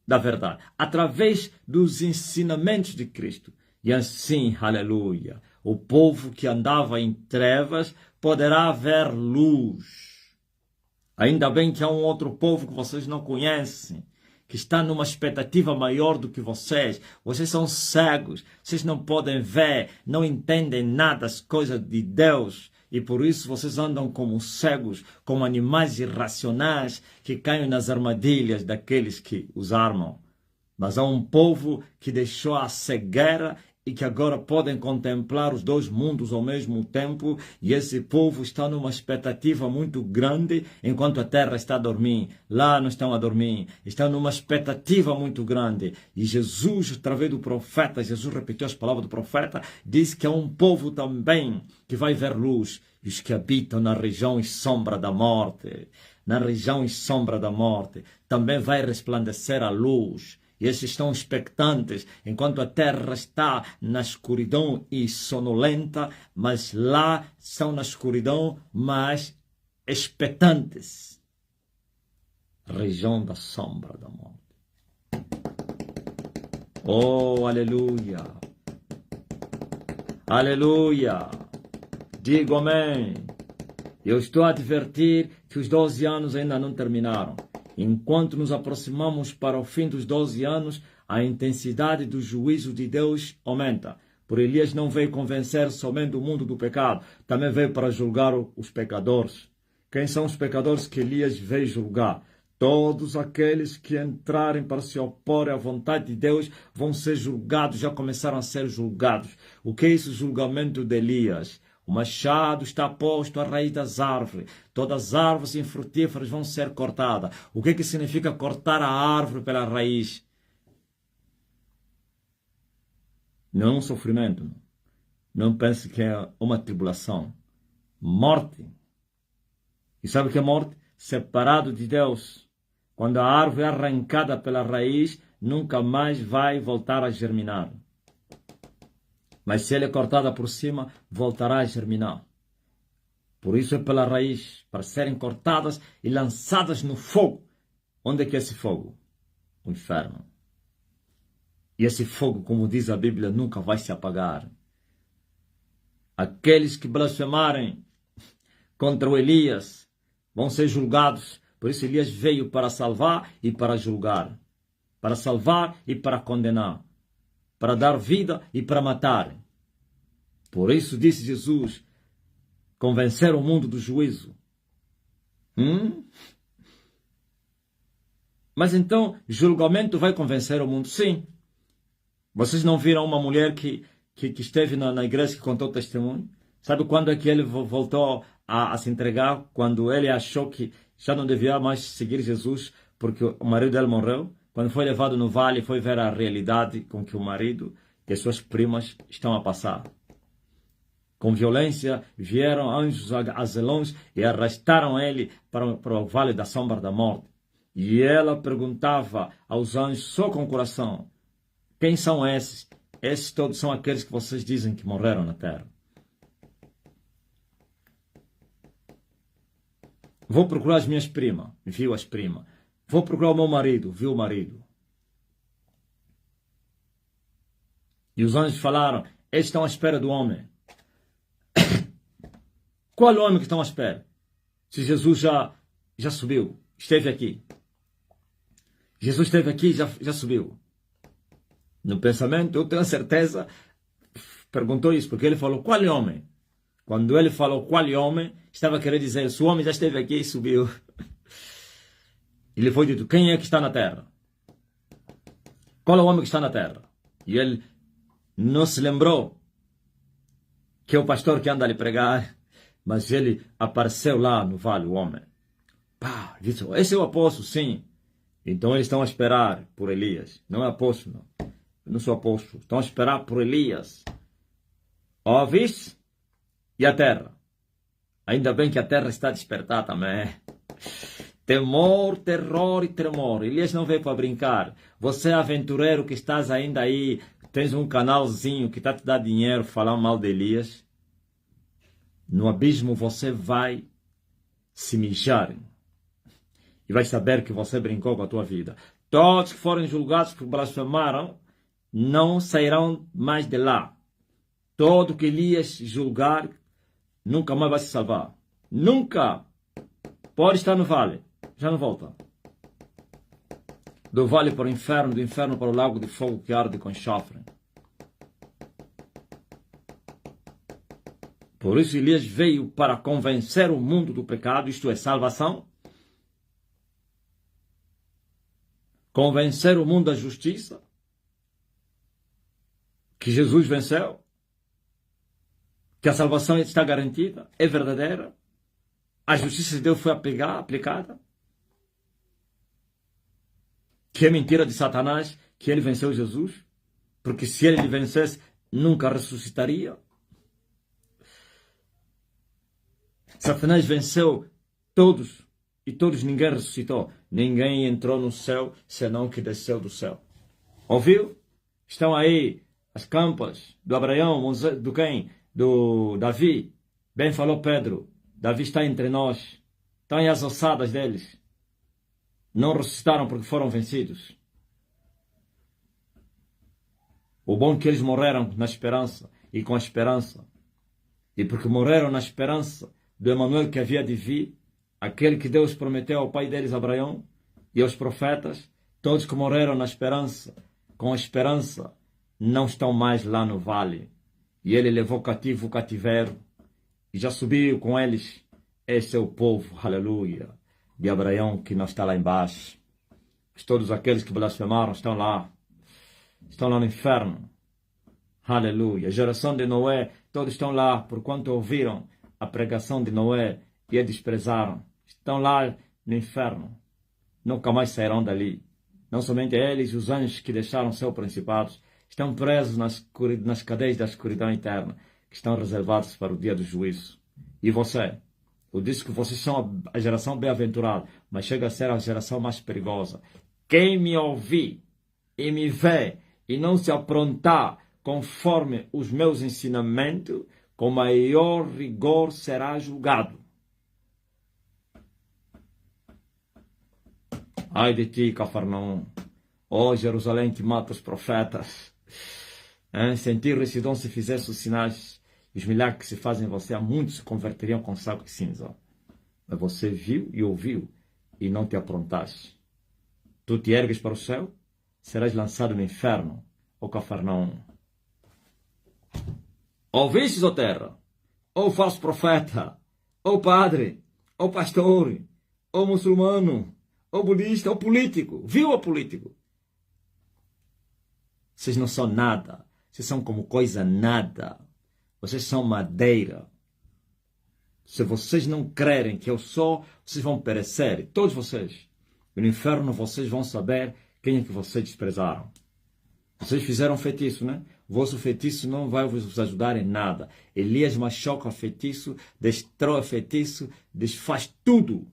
da verdade, através dos ensinamentos de Cristo. E assim, aleluia, o povo que andava em trevas poderá ver luz. Ainda bem que há um outro povo que vocês não conhecem, que está numa expectativa maior do que vocês. Vocês são cegos, vocês não podem ver, não entendem nada das coisas de Deus. E por isso vocês andam como cegos, como animais irracionais que caem nas armadilhas daqueles que os armam. Mas há um povo que deixou a cegueira e que agora podem contemplar os dois mundos ao mesmo tempo, e esse povo está numa expectativa muito grande, enquanto a terra está a dormir. Lá não estão a dormir, estão numa expectativa muito grande. E Jesus, através do profeta, Jesus repetiu as palavras do profeta, diz que é um povo também que vai ver luz, e os que habitam na região e sombra da morte, na região e sombra da morte, também vai resplandecer a luz. E esses estão expectantes, enquanto a terra está na escuridão e sonolenta, mas lá estão na escuridão, mas expectantes. Região da sombra da morte. Oh, aleluia! Aleluia! Digo amém! Eu estou a advertir que os 12 anos ainda não terminaram. Enquanto nos aproximamos para o fim dos 12 anos, a intensidade do juízo de Deus aumenta. Por Elias não veio convencer somente o mundo do pecado, também veio para julgar os pecadores. Quem são os pecadores que Elias veio julgar? Todos aqueles que entrarem para se opor à vontade de Deus vão ser julgados, já começaram a ser julgados. O que é esse julgamento de Elias? O machado está posto à raiz das árvores. Todas as árvores infrutíferas vão ser cortadas. O que significa cortar a árvore pela raiz? Não é um sofrimento. Não pense que é uma tribulação. Morte. E sabe o que é morte? Separado de Deus. Quando a árvore é arrancada pela raiz, nunca mais vai voltar a germinar. Mas se ela é cortada por cima, voltará a germinar. Por isso é pela raiz, para serem cortadas e lançadas no fogo. Onde é que é esse fogo? O inferno. E esse fogo, como diz a Bíblia, nunca vai se apagar. Aqueles que blasfemarem contra o Elias vão ser julgados. Por isso Elias veio para salvar e para julgar. Para salvar e para condenar. Para dar vida e para matar. Por isso disse Jesus, convencer o mundo do juízo. Mas então, julgamento vai convencer o mundo? Sim. Vocês não viram uma mulher que esteve na igreja que contou o testemunho? Sabe quando é que ele voltou a se entregar? Quando ele achou que já não devia mais seguir Jesus, porque o marido dele morreu? Quando foi levado no vale, foi ver a realidade com que o marido e as suas primas estão a passar. Com violência, vieram anjos azelões e arrastaram ele para o vale da sombra da morte. E ela perguntava aos anjos, só com o coração, quem são esses? Esses todos são aqueles que vocês dizem que morreram na terra. Vou procurar as minhas primas, viu as primas. Vou procurar o meu marido, viu o marido. E os anjos falaram, eles estão à espera do homem. Qual é o homem que estão à espera? Se Jesus já subiu, esteve aqui. Jesus esteve aqui e já subiu. No pensamento, eu tenho certeza, perguntou isso, porque ele falou, qual é o homem? Quando ele falou, qual é o homem, estava querendo dizer, se o homem já esteve aqui e subiu. Ele foi dito, quem é que está na terra? Qual é o homem que está na terra? E ele não se lembrou que é o pastor que anda a lhe pregar, mas ele apareceu lá no vale, o homem. Pá, disse, esse é o apóstolo, sim. Então eles estão a esperar por Elias. Não é apóstolo, não. Eu não sou apóstolo. Estão a esperar por Elias. Ouviste? E a terra? Ainda bem que a terra está a despertar também. Temor, terror e tremor. Elias não veio para brincar. Você é aventureiro que estás ainda aí, tens um canalzinho que está a te dar dinheiro, falar mal de Elias. No abismo você vai se mijar. E vai saber que você brincou com a tua vida. Todos que forem julgados por blasfemaram, não sairão mais de lá. Todo que Elias julgar, nunca mais vai se salvar. Nunca. Pode estar no vale, já não volta. Do vale para o inferno, do inferno para o lago de fogo que arde com enxofre. Por isso Elias veio para convencer o mundo do pecado, isto é, salvação. Convencer o mundo da justiça. Que Jesus venceu. Que a salvação está garantida, é verdadeira. A justiça de Deus foi aplicada. Que é mentira de Satanás que ele venceu Jesus. Porque se ele vencesse, nunca ressuscitaria. Satanás venceu todos. E todos, ninguém ressuscitou. Ninguém entrou no céu, senão que desceu do céu. Ouviu? Estão aí as campas do Abraão, do quem? Do Davi. Bem falou Pedro. Davi está entre nós. Estão aí as ossadas deles. Não ressuscitaram porque foram vencidos. O bom é que eles morreram na esperança e com a esperança. E porque morreram na esperança do Emanuel que havia de vir, aquele que Deus prometeu ao pai deles, Abraão, e aos profetas, todos que morreram na esperança, com a esperança, não estão mais lá no vale. E ele levou cativo o cativeiro, e já subiu com eles. Esse é o povo, aleluia, de Abraão que não está lá embaixo. Todos aqueles que blasfemaram estão lá no inferno. Aleluia. A geração de Noé, todos estão lá, porquanto ouviram a pregação de Noé e a desprezaram. Estão lá no inferno. Nunca mais sairão dali. Não somente eles, os anjos que deixaram seus principados, estão presos nas cadeias da escuridão eterna, que estão reservados para o dia do juízo. E você? Eu disse que vocês são a geração bem-aventurada, mas chega a ser a geração mais perigosa. Quem me ouvir e me vê e não se aprontar conforme os meus ensinamentos, com maior rigor será julgado. Ai de ti, Cafarnaum, ó Jerusalém que mata os profetas. Se Tiro e Sidom se fizessem os sinais, os milagres que se fazem em você, muitos se converteriam com saco de cinza. Mas você viu e ouviu e não te aprontaste. Tu te ergues para o céu, serás lançado no inferno, ó Cafarnaum. Ouvistes, ó terra? ou falso profeta, ou padre, ou pastor, ou muçulmano, ou budista, ou político. Viu o político? Vocês não são nada. Vocês são como coisa nada. Vocês são madeira. Se vocês não crerem que eu sou, vocês vão perecer. Todos vocês. E no inferno vocês vão saber quem é que vocês desprezaram. Vocês fizeram feitiço, né? O vosso feitiço não vai vos ajudar em nada. Elias machuca o feitiço, destrói o feitiço, desfaz tudo.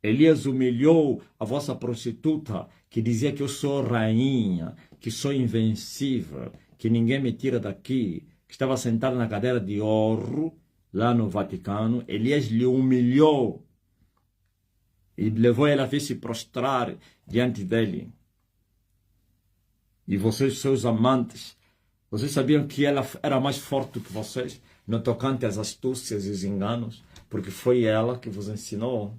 Elias humilhou a vossa prostituta, que dizia que eu sou rainha, que sou invencível, que ninguém me tira daqui, que estava sentada na cadeira de ouro, lá no Vaticano. Elias lhe humilhou e levou ela a vir se prostrar diante dele. E vocês, seus amantes, vocês sabiam que ela era mais forte que vocês no tocante às astúcias e os enganos? Porque foi ela que vos ensinou.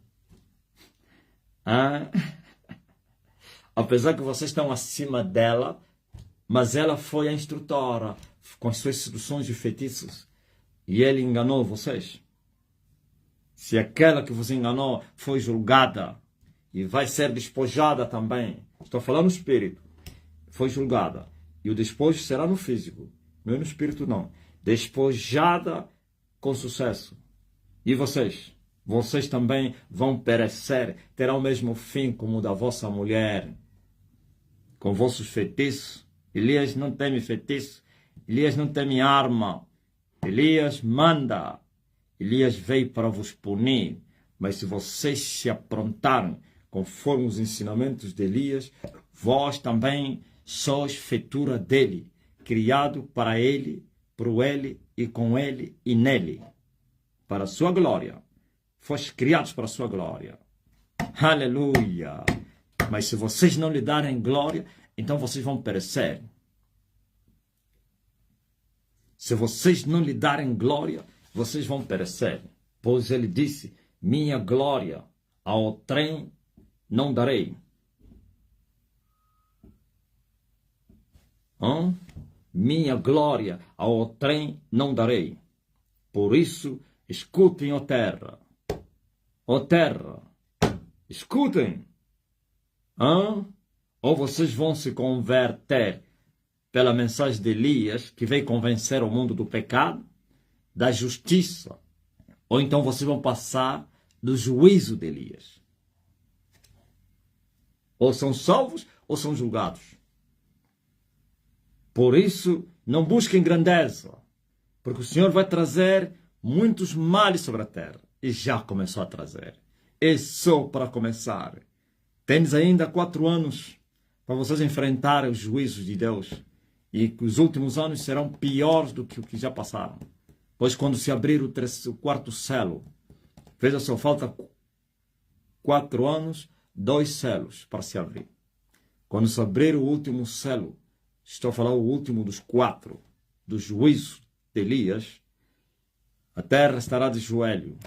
Apesar que vocês estão acima dela, mas ela foi a instrutora com as suas seduções e feitiços. E ele enganou vocês. Se aquela que vos enganou foi julgada e vai ser despojada também, estou falando no espírito, foi julgada, e o despojo será no físico, não é no espírito não, despojada com sucesso. E vocês? Vocês também vão perecer, terão o mesmo fim como o da vossa mulher, com vossos feitiços. Elias não teme feitiço, Elias não teme arma, Elias manda. Elias veio para vos punir, mas se vocês se aprontarem conforme os ensinamentos de Elias, vós também sois feitura dele, criado para ele, por ele e com ele e nele, para a sua glória. Foste criados para a sua glória. Aleluia! Mas se vocês não lhe darem glória, então vocês vão perecer. Se vocês não lhe darem glória, vocês vão perecer. Pois ele disse, minha glória ao trem não darei. Minha glória ao trem não darei. Por isso, escutem, ó terra. Ó terra, escutem. Ou vocês vão se converter pela mensagem de Elias, que veio convencer o mundo do pecado, da justiça, ou então vocês vão passar do juízo de Elias. Ou são salvos, ou são julgados. Por isso, não busquem grandeza, porque o Senhor vai trazer muitos males sobre a terra. E já começou a trazer. É só para começar. Tens ainda 4 anos para vocês enfrentarem os juízos de Deus. E que os últimos anos serão piores do que o que já passaram. Pois quando se abrir o 4º selo, veja, só falta 4 anos, 2 selos para se abrir. Quando se abrir o último selo, estou a falar o último dos 4, do juízo de Elias, a terra estará de joelho.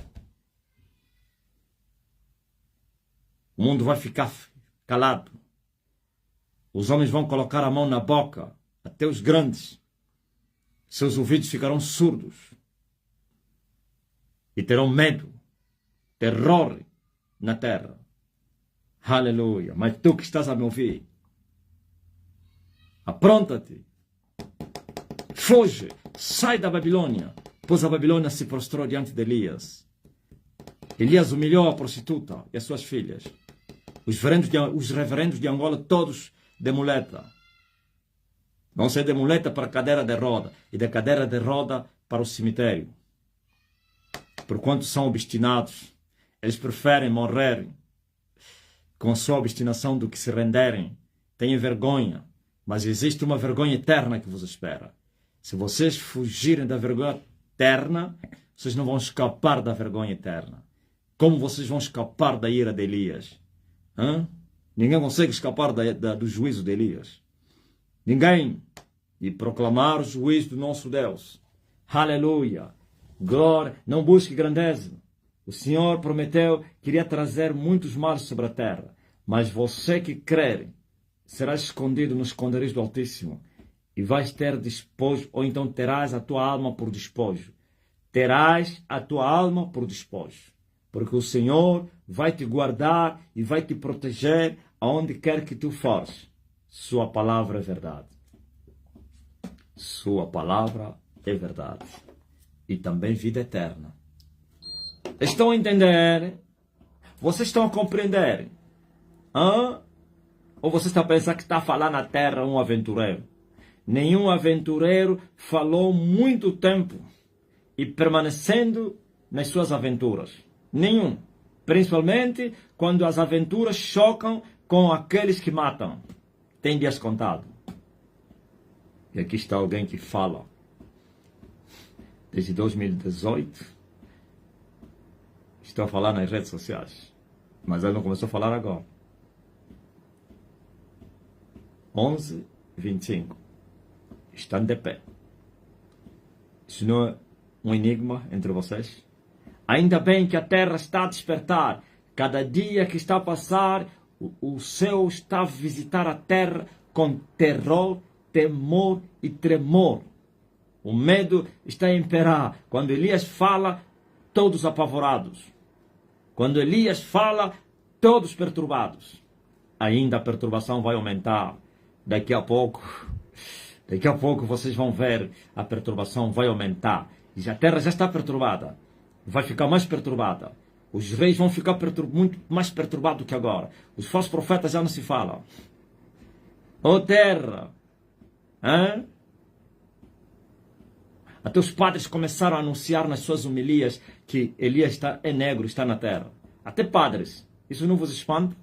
O mundo vai ficar calado. Os homens vão colocar a mão na boca, até os grandes. Seus ouvidos ficarão surdos. E terão medo, terror na terra. Aleluia. Mas tu que estás a me ouvir, apronta-te. Foge, sai da Babilônia. Pois a Babilônia se prostrou diante de Elias. Elias humilhou a prostituta e as suas filhas. Os reverendos de Angola, todos de muleta. Vão ser de muleta para a cadeira de roda e da cadeira de roda para o cemitério. Porquanto são obstinados, eles preferem morrer com a sua obstinação do que se renderem. Têm vergonha, mas existe uma vergonha eterna que vos espera. Se vocês fugirem da vergonha eterna, vocês não vão escapar da vergonha eterna. Como vocês vão escapar da ira de Elias? Ninguém consegue escapar do juízo de Elias. Ninguém. E proclamar o juízo do nosso Deus. Aleluia. Glória. Não busque grandeza. O Senhor prometeu que iria trazer muitos males sobre a terra. Mas você que crer será escondido no esconderijo do Altíssimo. E vais ter despojo, ou então terás a tua alma por despojo. terás a tua alma por despojo, porque o Senhor vai te guardar e vai te proteger aonde quer que tu fores. Sua palavra é verdade. Sua palavra é verdade. E também vida eterna. Estão a entender? Vocês estão a compreender? Hã? Ou você está a pensar que está a falar na terra um aventureiro? Nenhum aventureiro falou muito tempo e permanecendo nas suas aventuras. Nenhum. Principalmente quando as aventuras chocam com aqueles que matam. Tem dias contado. E aqui está alguém que fala. Desde 2018, estou a falar nas redes sociais. Mas ele não começou a falar agora. 11:25. Estão de pé. Isso não é um enigma entre vocês? Ainda bem que a terra está a despertar. Cada dia que está a passar, o céu está a visitar a terra com terror, temor e tremor. O medo está a imperar. Quando Elias fala, todos apavorados. Quando Elias fala, todos perturbados. Ainda a perturbação vai aumentar. Daqui a pouco vocês vão ver, a perturbação vai aumentar. E a terra já está perturbada. Vai ficar mais perturbada. Os reis vão ficar muito mais perturbados que agora. Os falsos profetas já não se falam. Ô terra! Hã? Até os padres começaram a anunciar nas suas homilias que Elias é negro, está na terra. Até padres. Isso não vos espanta?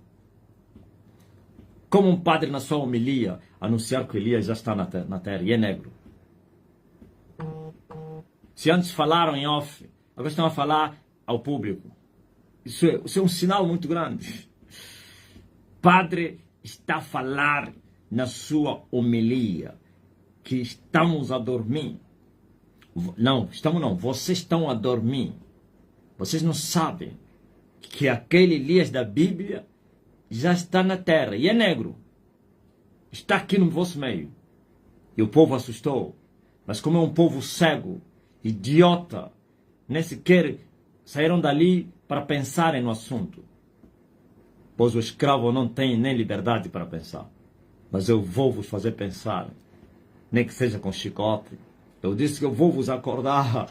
Como um padre na sua homilia anunciar que Elias já está na terra e é negro? Se antes falaram em off, agora estão a falar ao público. Isso é um sinal muito grande. Padre está a falar na sua homilia que estamos a dormir. Não, vocês estão a dormir. Vocês não sabem que aquele Elias da Bíblia já está na terra e é negro. Está aqui no vosso meio. E o povo assustou. Mas como é um povo cego, idiota, nem sequer saíram dali para pensarem no assunto. Pois o escravo não tem nem liberdade para pensar. Mas eu vou vos fazer pensar, nem que seja com chicote. Eu disse que eu vou vos acordar,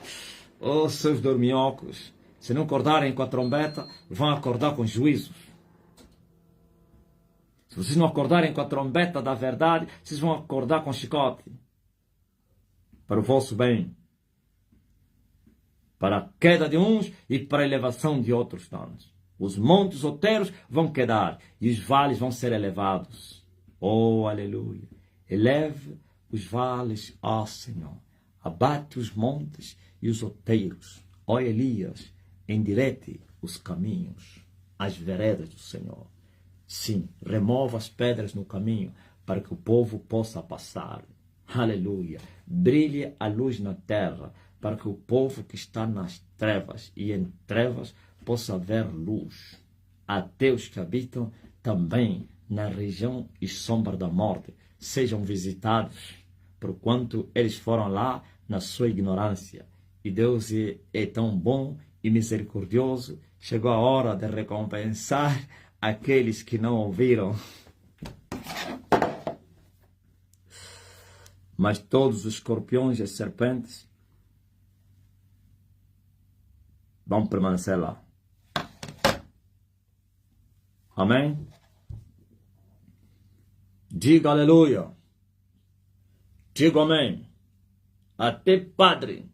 oh seus dorminhocos. Se não acordarem com a trombeta, vão acordar com juízos. Se vocês não acordarem com a trombeta da verdade, vocês vão acordar com chicote. Para o vosso bem. Para a queda de uns e para a elevação de outros tantos. Os montes outeiros vão quedar e os vales vão ser elevados. Oh, aleluia. Eleve os vales, ó Senhor. Abate os montes e os outeiros. Ó Elias, endirete os caminhos, as veredas do Senhor. Sim, remova as pedras no caminho para que o povo possa passar. Aleluia. Brilhe a luz na terra para que o povo que está nas trevas e em trevas possa ver luz. Até os que habitam também na região e sombra da morte sejam visitados, porquanto eles foram lá na sua ignorância. E Deus é tão bom e misericordioso, chegou a hora de recompensar aqueles que não ouviram. Mas todos os escorpiões e as serpentes vão permanecer lá. Amém? Diga aleluia. Diga amém. Até padre,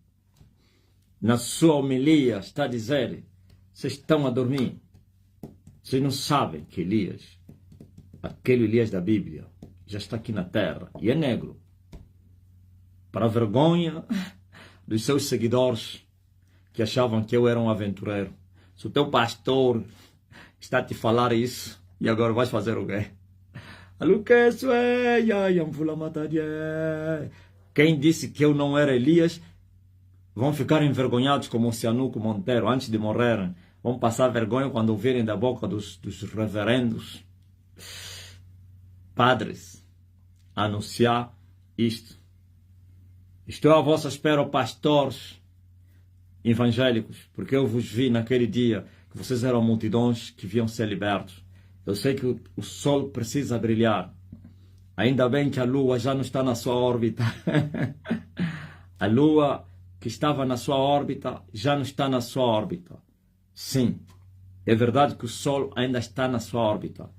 na sua homilia, está a dizer, vocês estão a dormir. Vocês não sabem que Elias, aquele Elias da Bíblia, já está aqui na terra e é negro. Para a vergonha dos seus seguidores que achavam que eu era um aventureiro. Se o teu pastor está a te falar isso, e agora vais fazer o quê? Quem disse que eu não era Elias vão ficar envergonhados como o Cianuco Monteiro antes de morrerem. Vão passar vergonha quando ouvirem da boca dos reverendos padres anunciar isto. Estou à vossa espera, pastores, evangélicos, porque eu vos vi naquele dia que vocês eram multidões que viam ser libertos. Eu sei que o sol precisa brilhar. Ainda bem que a lua já não está na sua órbita. A lua que estava na sua órbita já não está na sua órbita. Sim, é verdade que o sol ainda está na sua órbita,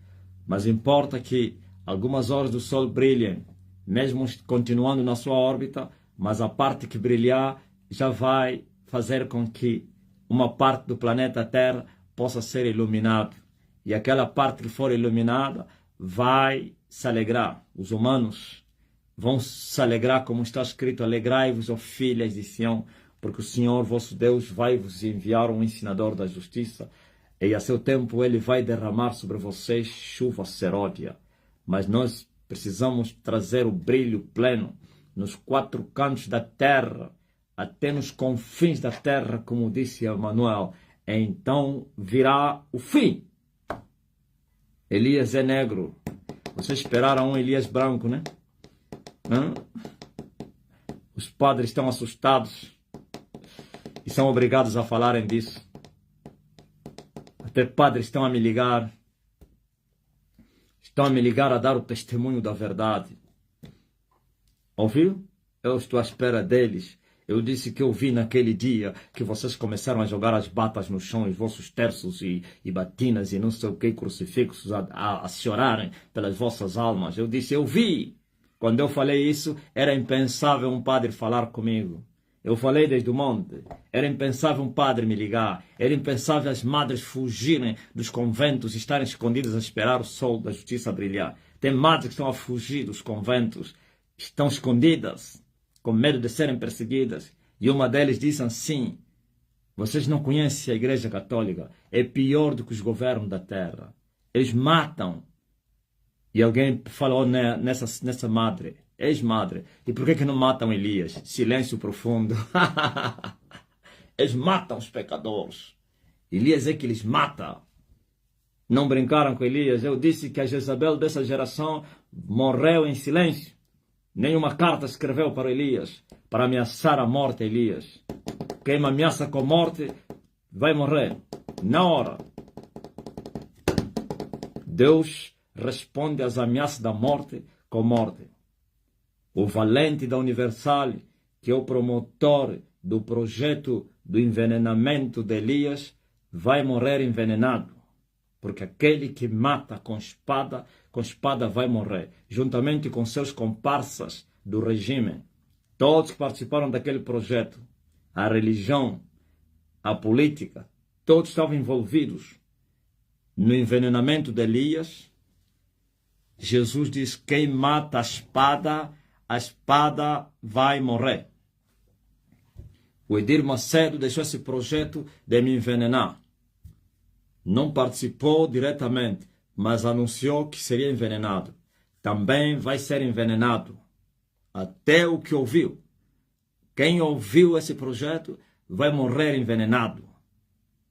mas importa que algumas horas do sol brilhem, mesmo continuando na sua órbita, mas a parte que brilhar já vai fazer com que uma parte do planeta Terra possa ser iluminada. E aquela parte que for iluminada vai se alegrar. Os humanos vão se alegrar, como está escrito: alegrai-vos, ó filhas de Sião, porque o Senhor vosso Deus vai vos enviar um ensinador da justiça, e a seu tempo ele vai derramar sobre vocês chuva seródia. Mas nós precisamos trazer o brilho pleno nos 4 cantos da terra, até nos confins da terra, como disse Emmanuel. Então virá o fim. Elias é negro. Vocês esperaram um Elias branco, né? Os padres estão assustados e são obrigados a falarem disso. Até padres estão a me ligar. Estão a me ligar a dar o testemunho da verdade. Ouviu? Eu estou à espera deles. Eu disse que eu vi naquele dia que vocês começaram a jogar as batas no chão, os vossos terços e batinas e não sei o que, crucifixos, a chorarem pelas vossas almas. Eu disse, eu vi. Quando eu falei isso, era impensável um padre falar comigo. Eu falei desde o monte. Era impensável um padre me ligar. Era impensável as madres fugirem dos conventos e estarem escondidas a esperar o sol da justiça brilhar. Tem madres que estão a fugir dos conventos, estão escondidas, com medo de serem perseguidas. E uma delas disse assim: vocês não conhecem a Igreja Católica, é pior do que os governos da terra. Eles matam. E alguém falou nessa madre, ex-madre, e por que não matam Elias? Silêncio profundo. Eles matam os pecadores. Elias é que eles matam. Não brincaram com Elias. Eu disse que a Jezabel dessa geração morreu em silêncio. Nenhuma carta escreveu para Elias, para ameaçar a morte a Elias. Quem me ameaça com morte vai morrer, na hora. Deus responde às ameaças da morte com morte. O valente da Universal, que é o promotor do projeto do envenenamento de Elias, vai morrer envenenado. Porque aquele que mata com espada vai morrer, juntamente com seus comparsas do regime. Todos que participaram daquele projeto, a religião, a política, todos estavam envolvidos no envenenamento de Elias. Jesus diz, quem mata a espada vai morrer. O Edir Macedo deixou esse projeto de me envenenar. Não participou diretamente, mas anunciou que seria envenenado. Também vai ser envenenado. Até o que ouviu. Quem ouviu esse projeto vai morrer envenenado.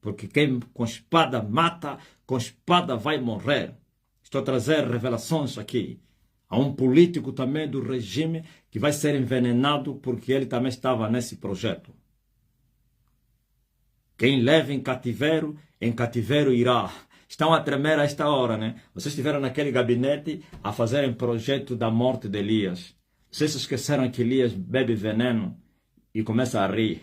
Porque quem com espada mata, com espada vai morrer. Estou a trazer revelações aqui. Há um político também do regime que vai ser envenenado porque ele também estava nesse projeto. Quem leva em cativeiro irá. Estão a tremer a esta hora, né? Vocês estiveram naquele gabinete a fazerem projeto da morte de Elias. Vocês se esqueceram que Elias bebe veneno e começa a rir.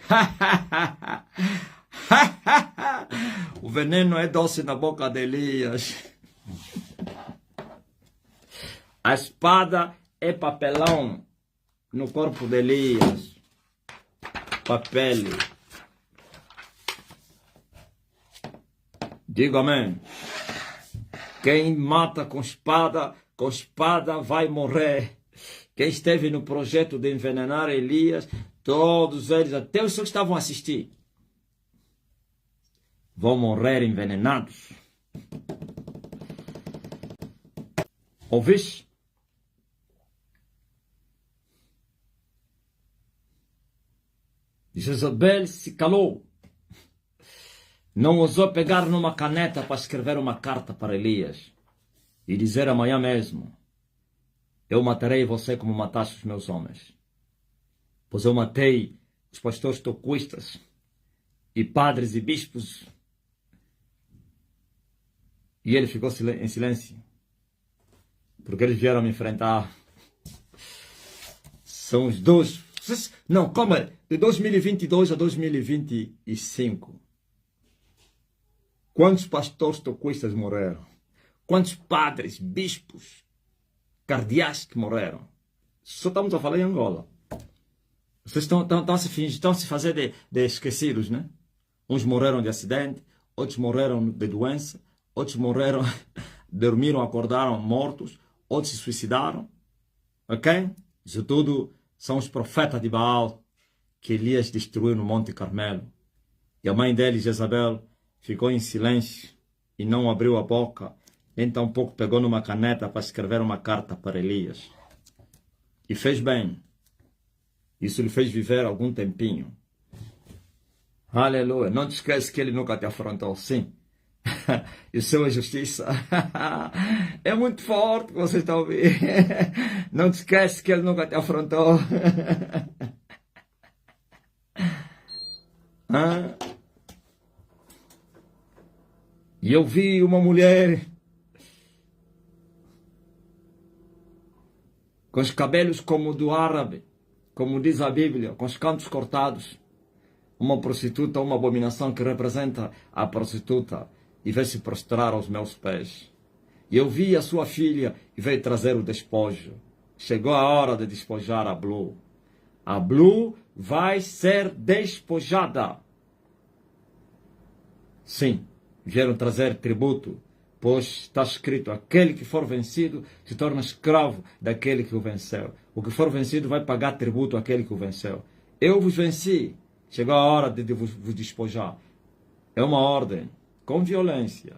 O veneno é doce na boca de Elias. A espada é papelão no corpo de Elias. Papel. Diga amém. Quem mata com espada vai morrer. Quem esteve no projeto de envenenar Elias, todos eles, até os que estavam a assistir, vão morrer envenenados. Ouviste? Jezabel se calou. Não ousou pegar numa caneta para escrever uma carta para Elias e dizer amanhã mesmo, eu matarei você como mataste os meus homens. Pois eu matei os pastores tocuistas, e padres e bispos. E ele ficou em silêncio, porque eles vieram me enfrentar. São os dois. Não, como é? De 2022 a 2025. Quantos pastores toquistas morreram? Quantos padres, bispos, cardeais que morreram? Só estamos a falar em Angola. Vocês estão a se fazer de esquecidos, né? Uns morreram de acidente, outros morreram de doença, outros morreram, dormiram, acordaram mortos, outros se suicidaram. Ok? Isso tudo são os profetas de Baal que Elias destruiu no Monte Carmelo. E a mãe dele, Jezabel, ficou em silêncio e não abriu a boca. Então pouco pegou numa caneta para escrever uma carta para Elias. E fez bem. Isso lhe fez viver algum tempinho. Aleluia. Não te esquece que ele nunca te afrontou, sim. E o seu é justiça. É muito forte que você está ouvindo. Não te esquece que ele nunca te afrontou. E eu vi uma mulher com os cabelos como do árabe, como diz a Bíblia, com os cantos cortados. Uma prostituta, uma abominação que representa a prostituta, e veio se prostrar aos meus pés. E eu vi a sua filha e veio trazer o despojo. Chegou a hora de despojar a Blue. A Blue vai ser despojada. Sim, vieram trazer tributo, pois está escrito, aquele que for vencido se torna escravo daquele que o venceu. O que for vencido vai pagar tributo àquele que o venceu. Eu vos venci. Chegou a hora de vos despojar. É uma ordem, com violência.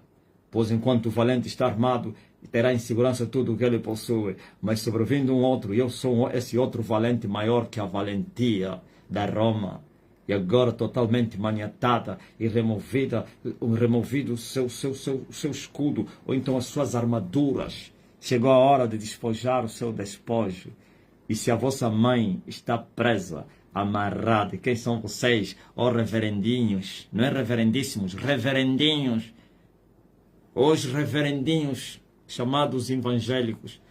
Pois enquanto o valente está armado, terá em segurança tudo o que ele possui. Mas sobrevindo um outro, e eu sou esse outro valente maior que a valentia da Roma. E agora totalmente maniatada e removido o seu escudo, ou então as suas armaduras. Chegou a hora de despojar o seu despojo. E se a vossa mãe está presa, amarrada, e quem são vocês? Ó reverendinhos, não é reverendíssimos, reverendinhos. Os reverendinhos, chamados evangélicos,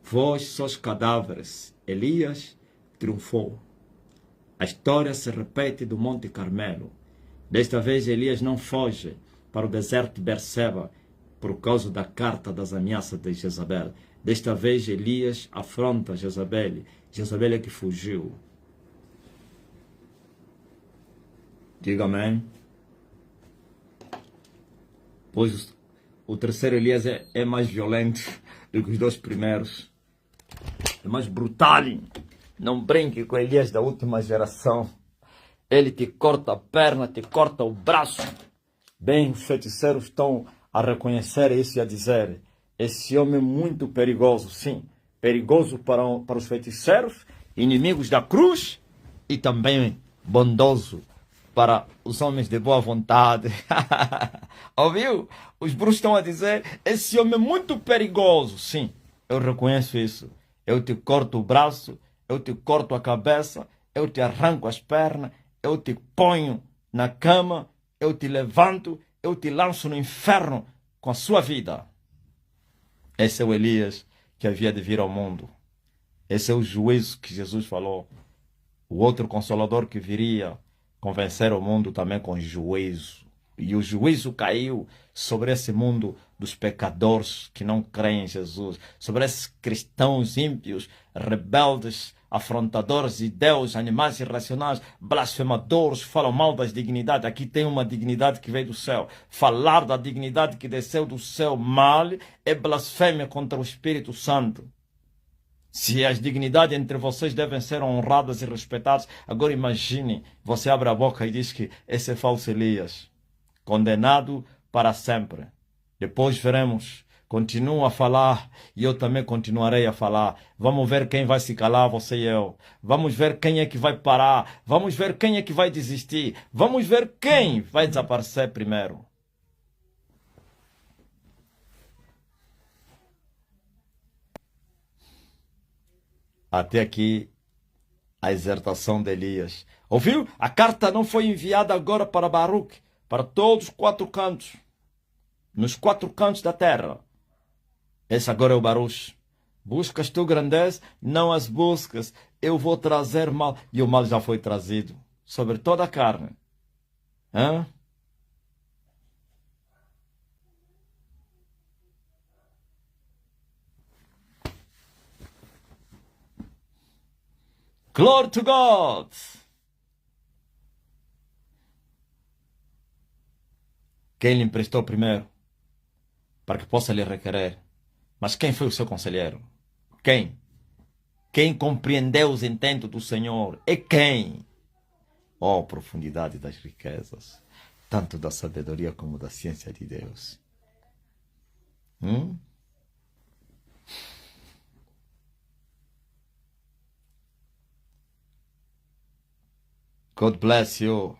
vós sois cadáveres. Elias triunfou. A história se repete do Monte Carmelo. Desta vez Elias não foge para o deserto de Berseba por causa da carta das ameaças de Jezabel. Desta vez Elias afronta Jezabel. Jezabel é que fugiu. Diga amém. Pois o terceiro Elias é mais violento do que os dois primeiros. É mais brutal. Não brinque com Elias da última geração. Ele te corta a perna, te corta o braço. Bem, os feiticeiros estão a reconhecer isso e a dizer: esse homem é muito perigoso, sim. Perigoso para os feiticeiros, inimigos da cruz, e também bondoso para os homens de boa vontade. Ouviu? Os bruxos estão a dizer: esse homem é muito perigoso. Sim, eu reconheço isso. Eu te corto o braço, eu te corto a cabeça, eu te arranco as pernas, eu te ponho na cama, eu te levanto, eu te lanço no inferno com a sua vida. Esse é o Elias que havia de vir ao mundo. Esse é o juízo que Jesus falou. O outro Consolador que viria convencer o mundo também com juízo. E o juízo caiu sobre esse mundo dos pecadores que não creem em Jesus, sobre esses cristãos ímpios, rebeldes, afrontadores de Deus, animais irracionais, blasfemadores, falam mal das dignidades. Aqui tem uma dignidade que veio do céu. Falar da dignidade que desceu do céu mal é blasfêmia contra o Espírito Santo. Se as dignidades entre vocês devem ser honradas e respeitadas, agora imagine, você abre a boca e diz que esse é falso Elias, condenado para sempre. Depois veremos. Continuam a falar e eu também continuarei a falar. Vamos ver quem vai se calar, você e eu. Vamos ver quem é que vai parar. Vamos ver quem é que vai desistir. Vamos ver quem vai desaparecer primeiro. Até aqui a exortação de Elias. Ouviu? A carta não foi enviada agora para Baruque, para todos os 4 cantos. Nos 4 cantos da terra. Esse agora é o Baruch. Buscas tu grandeza? Não as buscas. Eu vou trazer mal. E o mal já foi trazido sobre toda a carne. Hã? Glory to God! Quem lhe emprestou primeiro? Para que possa lhe requerer. Mas quem foi o seu conselheiro? Quem? Quem compreendeu os intentos do Senhor? É quem? Oh, profundidade das riquezas, tanto da sabedoria como da ciência de Deus. God bless you.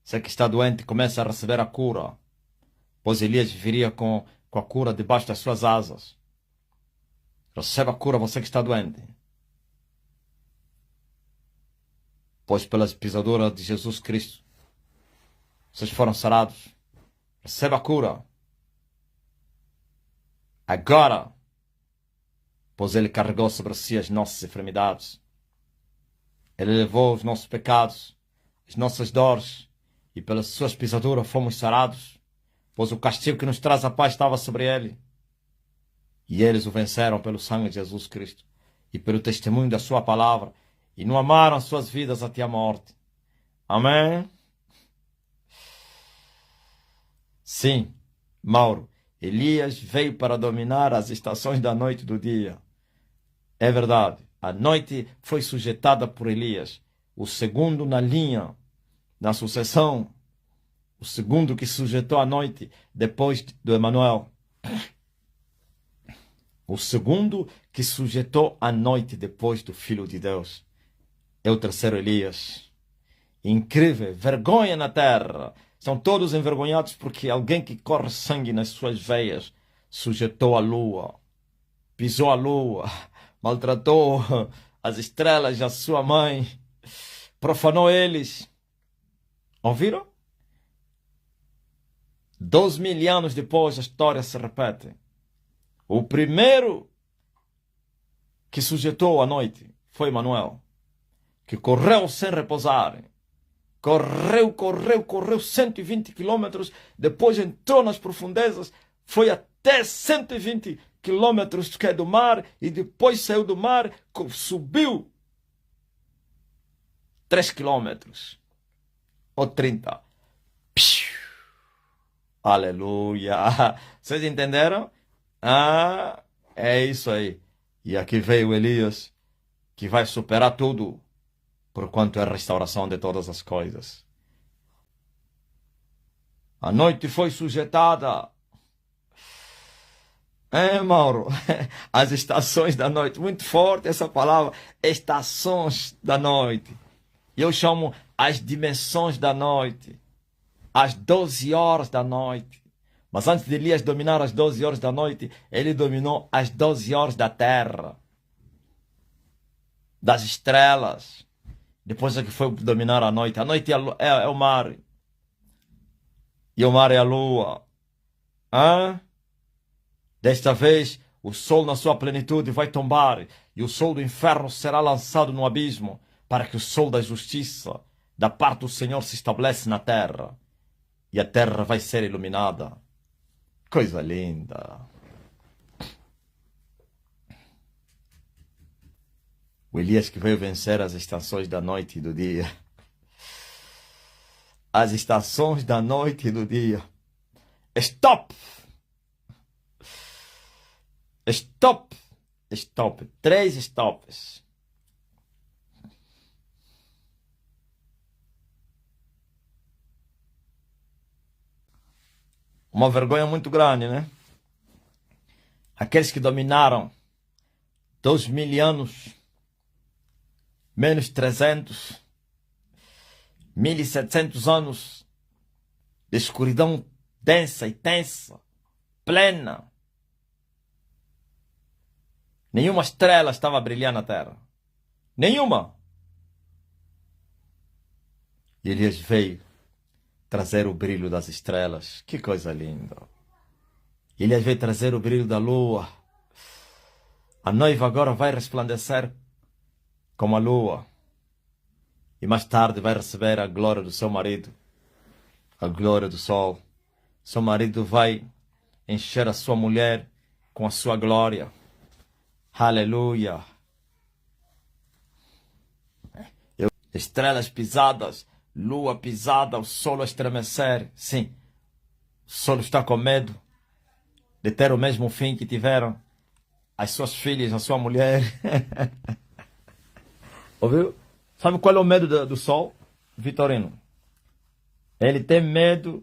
Você que está doente começa a receber a cura, pois Elias viria com a cura debaixo das suas asas. Receba a cura, você que está doente. Pois pelas pisaduras de Jesus Cristo, vocês foram sarados. Receba a cura. Agora, pois Ele carregou sobre si as nossas enfermidades. Ele levou os nossos pecados, as nossas dores, e pelas suas pisaduras fomos sarados, pois o castigo que nos traz a paz estava sobre Ele. E eles o venceram pelo sangue de Jesus Cristo e pelo testemunho da sua palavra, e não amaram as suas vidas até a morte. Amém? Sim, Mauro, Elias veio para dominar as estações da noite e do dia. É verdade, a noite foi sujeitada por Elias, o segundo na linha, na sucessão, o segundo que sujeitou a noite depois do Emanuel. O segundo que sujeitou a noite depois do Filho de Deus. É o terceiro Elias. Incrível, vergonha na terra. São todos envergonhados porque alguém que corre sangue nas suas veias sujeitou a lua, pisou a lua, maltratou as estrelas da sua mãe, profanou eles. Ouviram? 2000 anos depois a história se repete. O primeiro que sujeitou a noite foi Emanuel, que correu sem repousar. Correu 120 quilômetros, depois entrou nas profundezas, foi até 120 quilômetros que é do mar, e depois saiu do mar, subiu 3 quilômetros, ou 30. Aleluia! Vocês entenderam? Ah, é isso aí. E aqui veio Elias, que vai superar tudo, porquanto é a restauração de todas as coisas. A noite foi sujeitada. Mauro? As estações da noite. Muito forte essa palavra. Estações da noite. Eu chamo as dimensões da noite. As 12 horas da noite. Mas antes de Elias dominar as 12 horas da noite, ele dominou as 12 horas da terra, das estrelas. Depois é que foi dominar a noite. A noite é o mar. E o mar é a lua. Desta vez, o sol na sua plenitude vai tombar, e o sol do inferno será lançado no abismo, para que o sol da justiça, da parte do Senhor, se estabelece na terra. E a terra vai ser iluminada. Coisa linda. O Elias que veio vencer as estações da noite e do dia. As estações da noite e do dia. Stop! Stop! Stop. 3 stops. Uma vergonha muito grande, né? Aqueles que dominaram 2000 anos, menos 300, 1700 anos de escuridão densa e tensa, plena. Nenhuma estrela estava a brilhar na terra. Nenhuma. E Elias veio trazer o brilho das estrelas. Que coisa linda. Elias veio trazer o brilho da lua. A noiva agora vai resplandecer como a lua. E mais tarde vai receber a glória do seu marido. A glória do sol. Seu marido vai encher a sua mulher com a sua glória. Aleluia. Estrelas pisadas, lua pisada, o sol a estremecer. Sim, o sol está com medo de ter o mesmo fim que tiveram as suas filhas, a sua mulher. Ouviu? Sabe qual é o medo do sol, Vitorino? Ele tem medo,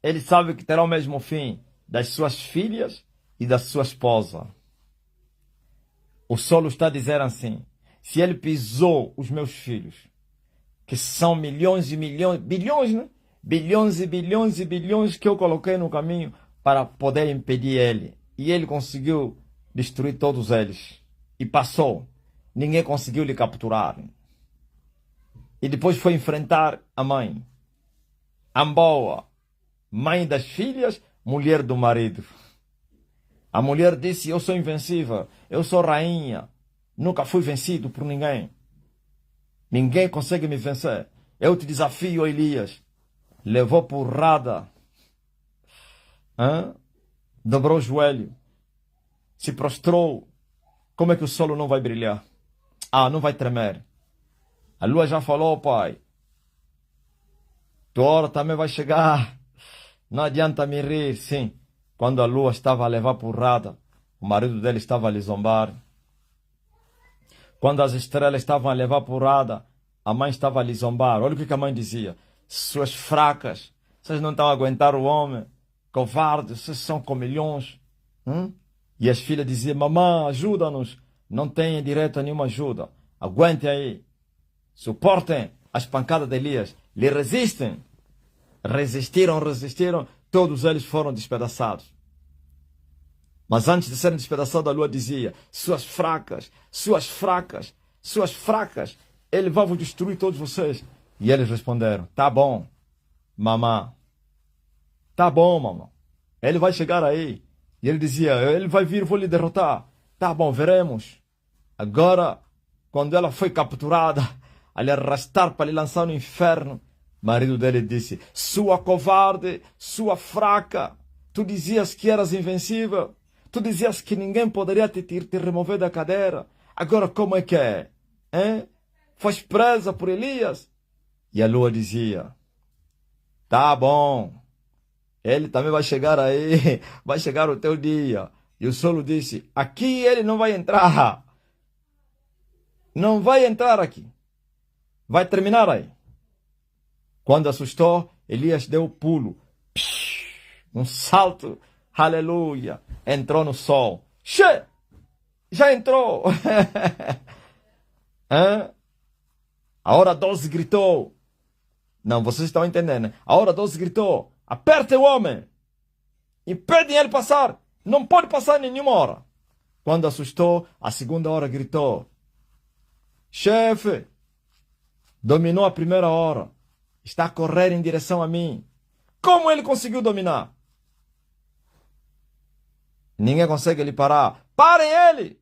ele sabe que terá o mesmo fim das suas filhas e da sua esposa. O sol está a dizer assim: se ele pisou os meus filhos, que são milhões e milhões, bilhões, né? Bilhões e bilhões e bilhões que eu coloquei no caminho para poder impedir ele. E ele conseguiu destruir todos eles. E passou. Ninguém conseguiu lhe capturar. E depois foi enfrentar a mãe. Amboa, mãe das filhas, mulher do marido. A mulher disse: eu sou invencível, eu sou rainha, nunca fui vencido por ninguém. Ninguém consegue me vencer. Eu te desafio, Elias. Levou porrada. Dobrou o joelho. Se prostrou. Como é que o sol não vai brilhar? Não vai tremer. A lua já falou, pai. Tua hora também vai chegar. Não adianta me rir, sim. Quando a lua estava a levar porrada, o marido dele estava a lhe zombar. Quando as estrelas estavam a levar porrada, a mãe estava a lhe zombar. Olha o que a mãe dizia: suas fracas, vocês não estão a aguentar o homem, covardes, vocês são comilhões. E as filhas diziam: mamãe, ajuda-nos. Não têm direito a nenhuma ajuda. Aguentem aí. Suportem as pancadas de Elias. Lhe resistem. Resistiram. Todos eles foram despedaçados. Mas antes de serem despedaçados, a lua dizia: suas fracas, ele vai vos destruir todos vocês. E eles responderam: tá bom, mamã. Tá bom, mamã. Ele vai chegar aí. E ele dizia: ele vai vir, vou lhe derrotar. Tá bom, veremos. Agora, quando ela foi capturada, a lhe arrastar para lhe lançar no inferno, o marido dele disse: sua covarde, sua fraca, tu dizias que eras invencível, tu dizias que ninguém poderia te remover da cadeira, agora como é que é? Foste presa por Elias? E a lua dizia: tá bom, ele também vai chegar aí, vai chegar o teu dia. E o sol disse: aqui ele não vai entrar, não vai entrar aqui, vai terminar aí. Quando assustou, Elias deu um pulo, um salto, aleluia, entrou no sol. Já entrou. A hora 12 gritou. Não, vocês estão entendendo. A hora 12 gritou: apertem o homem, impedem ele passar, não pode passar em nenhuma hora. Quando assustou, a segunda hora gritou: chefe, dominou a primeira hora, está a correr em direção a mim. Como ele conseguiu dominar? Ninguém consegue lhe parar. Parem ele!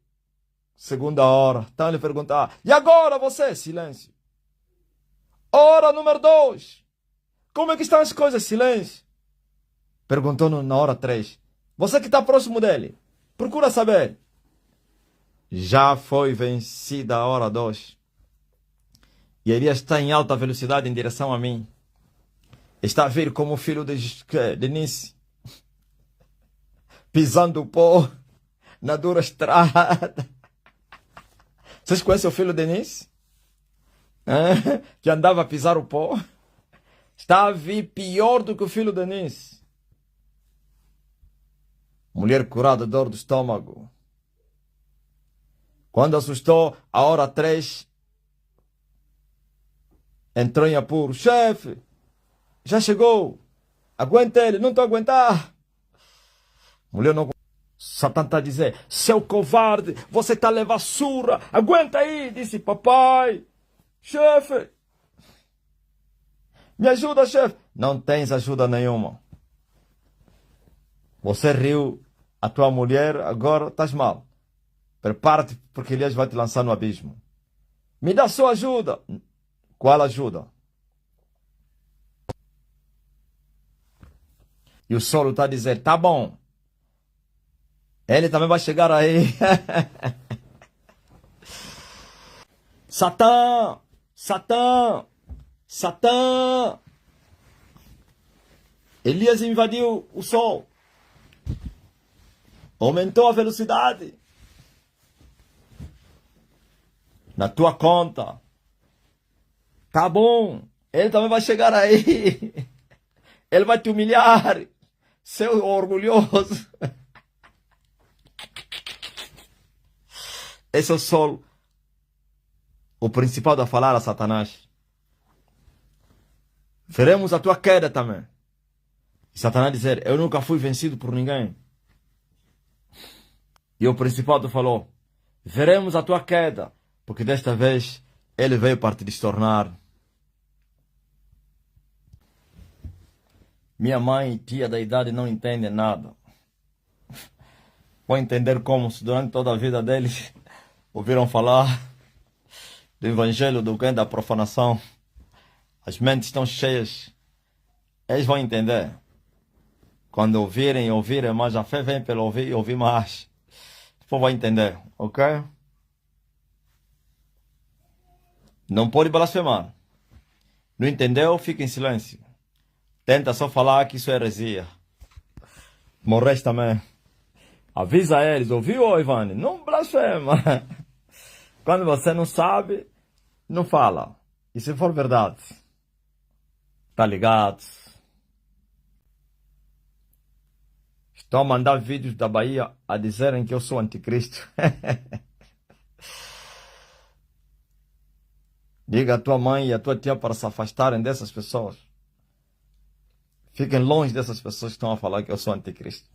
Segunda hora, então ele pergunta: e agora você? Silêncio. Hora número 2. Como é que estão as coisas? Silêncio. Perguntou na hora 3. Você que está próximo dele, procura saber. Já foi vencida a hora 2. E Elias está em alta velocidade em direção a mim. Está a vir como o filho de Nice, pisando o pó na dura estrada. Vocês conhecem o filho de Nice? Que andava a pisar o pó? Está a vir pior do que o filho de Nice. Mulher curada de dor do estômago. Quando assustou, a hora 3, entrou em apuro. Chefe, já chegou. Aguenta ele, não estou a aguentar. Mulher não. Satã está a dizer: seu covarde, você está a levar surra. Aguenta aí, disse papai. Chefe, Me ajuda, chefe. Não tens ajuda nenhuma. Você riu a tua mulher, agora estás mal. Prepara-te, porque Elias vai te lançar no abismo. Me dá sua ajuda. Qual ajuda? E o solo está a dizer, tá bom. Ele também vai chegar aí. Satã! Satã! Satã! Elias invadiu o sol. Aumentou a velocidade. Na tua conta. Tá bom. Ele também vai chegar aí. Ele vai te humilhar. Seu orgulhoso. Esse é o sol. O principal a falar a Satanás. Veremos a tua queda também. E Satanás dizer, eu nunca fui vencido por ninguém. E o principal falou, veremos a tua queda. Porque desta vez ele veio para te destornar. Minha mãe e tia da idade não entendem nada. Vão entender como se durante toda a vida deles ouviram falar do evangelho do que da profanação. As mentes estão cheias. Eles vão entender. Quando ouvirem, mas a fé vem pelo ouvir e ouvir mais. O povo vai entender, ok? Não pode blasfemar. Não entendeu? Fica em silêncio. Tenta só falar que isso é heresia. Morreste também. Avisa eles. Ouviu, Ivane? Não blasfema. Quando você não sabe, não fala. E se for verdade? Tá ligado? Estão a mandar vídeos da Bahia a dizerem que eu sou anticristo. Diga a tua mãe e a tua tia para se afastarem dessas pessoas. Fiquem longe dessas pessoas que estão a falar que eu sou anticristo.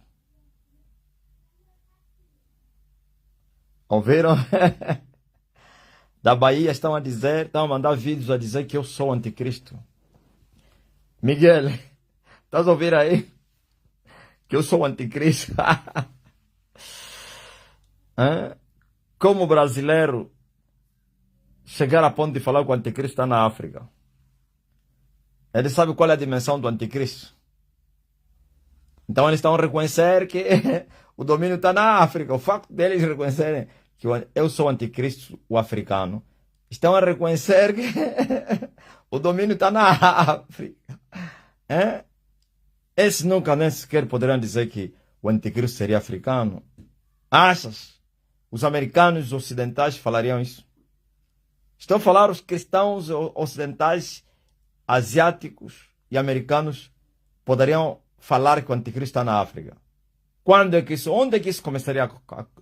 Ouviram? Da Bahia estão a mandar vídeos a dizer que eu sou anticristo. Miguel, estás a ouvir aí? Que eu sou anticristo. Como brasileiro chegar a ponto de falar que o anticristo está na África? Eles sabem qual é a dimensão do anticristo. Então eles estão a reconhecer que o domínio está na África. O facto deles reconhecerem que eu sou o anticristo, o africano, estão a reconhecer que o domínio está na África. Esses nunca nem sequer poderão dizer que o anticristo seria africano. Achas? Os americanos ocidentais falariam isso? Estão a falar os cristãos ocidentais, asiáticos e americanos poderiam falar que o anticristo está na África. Quando é que isso, onde é que isso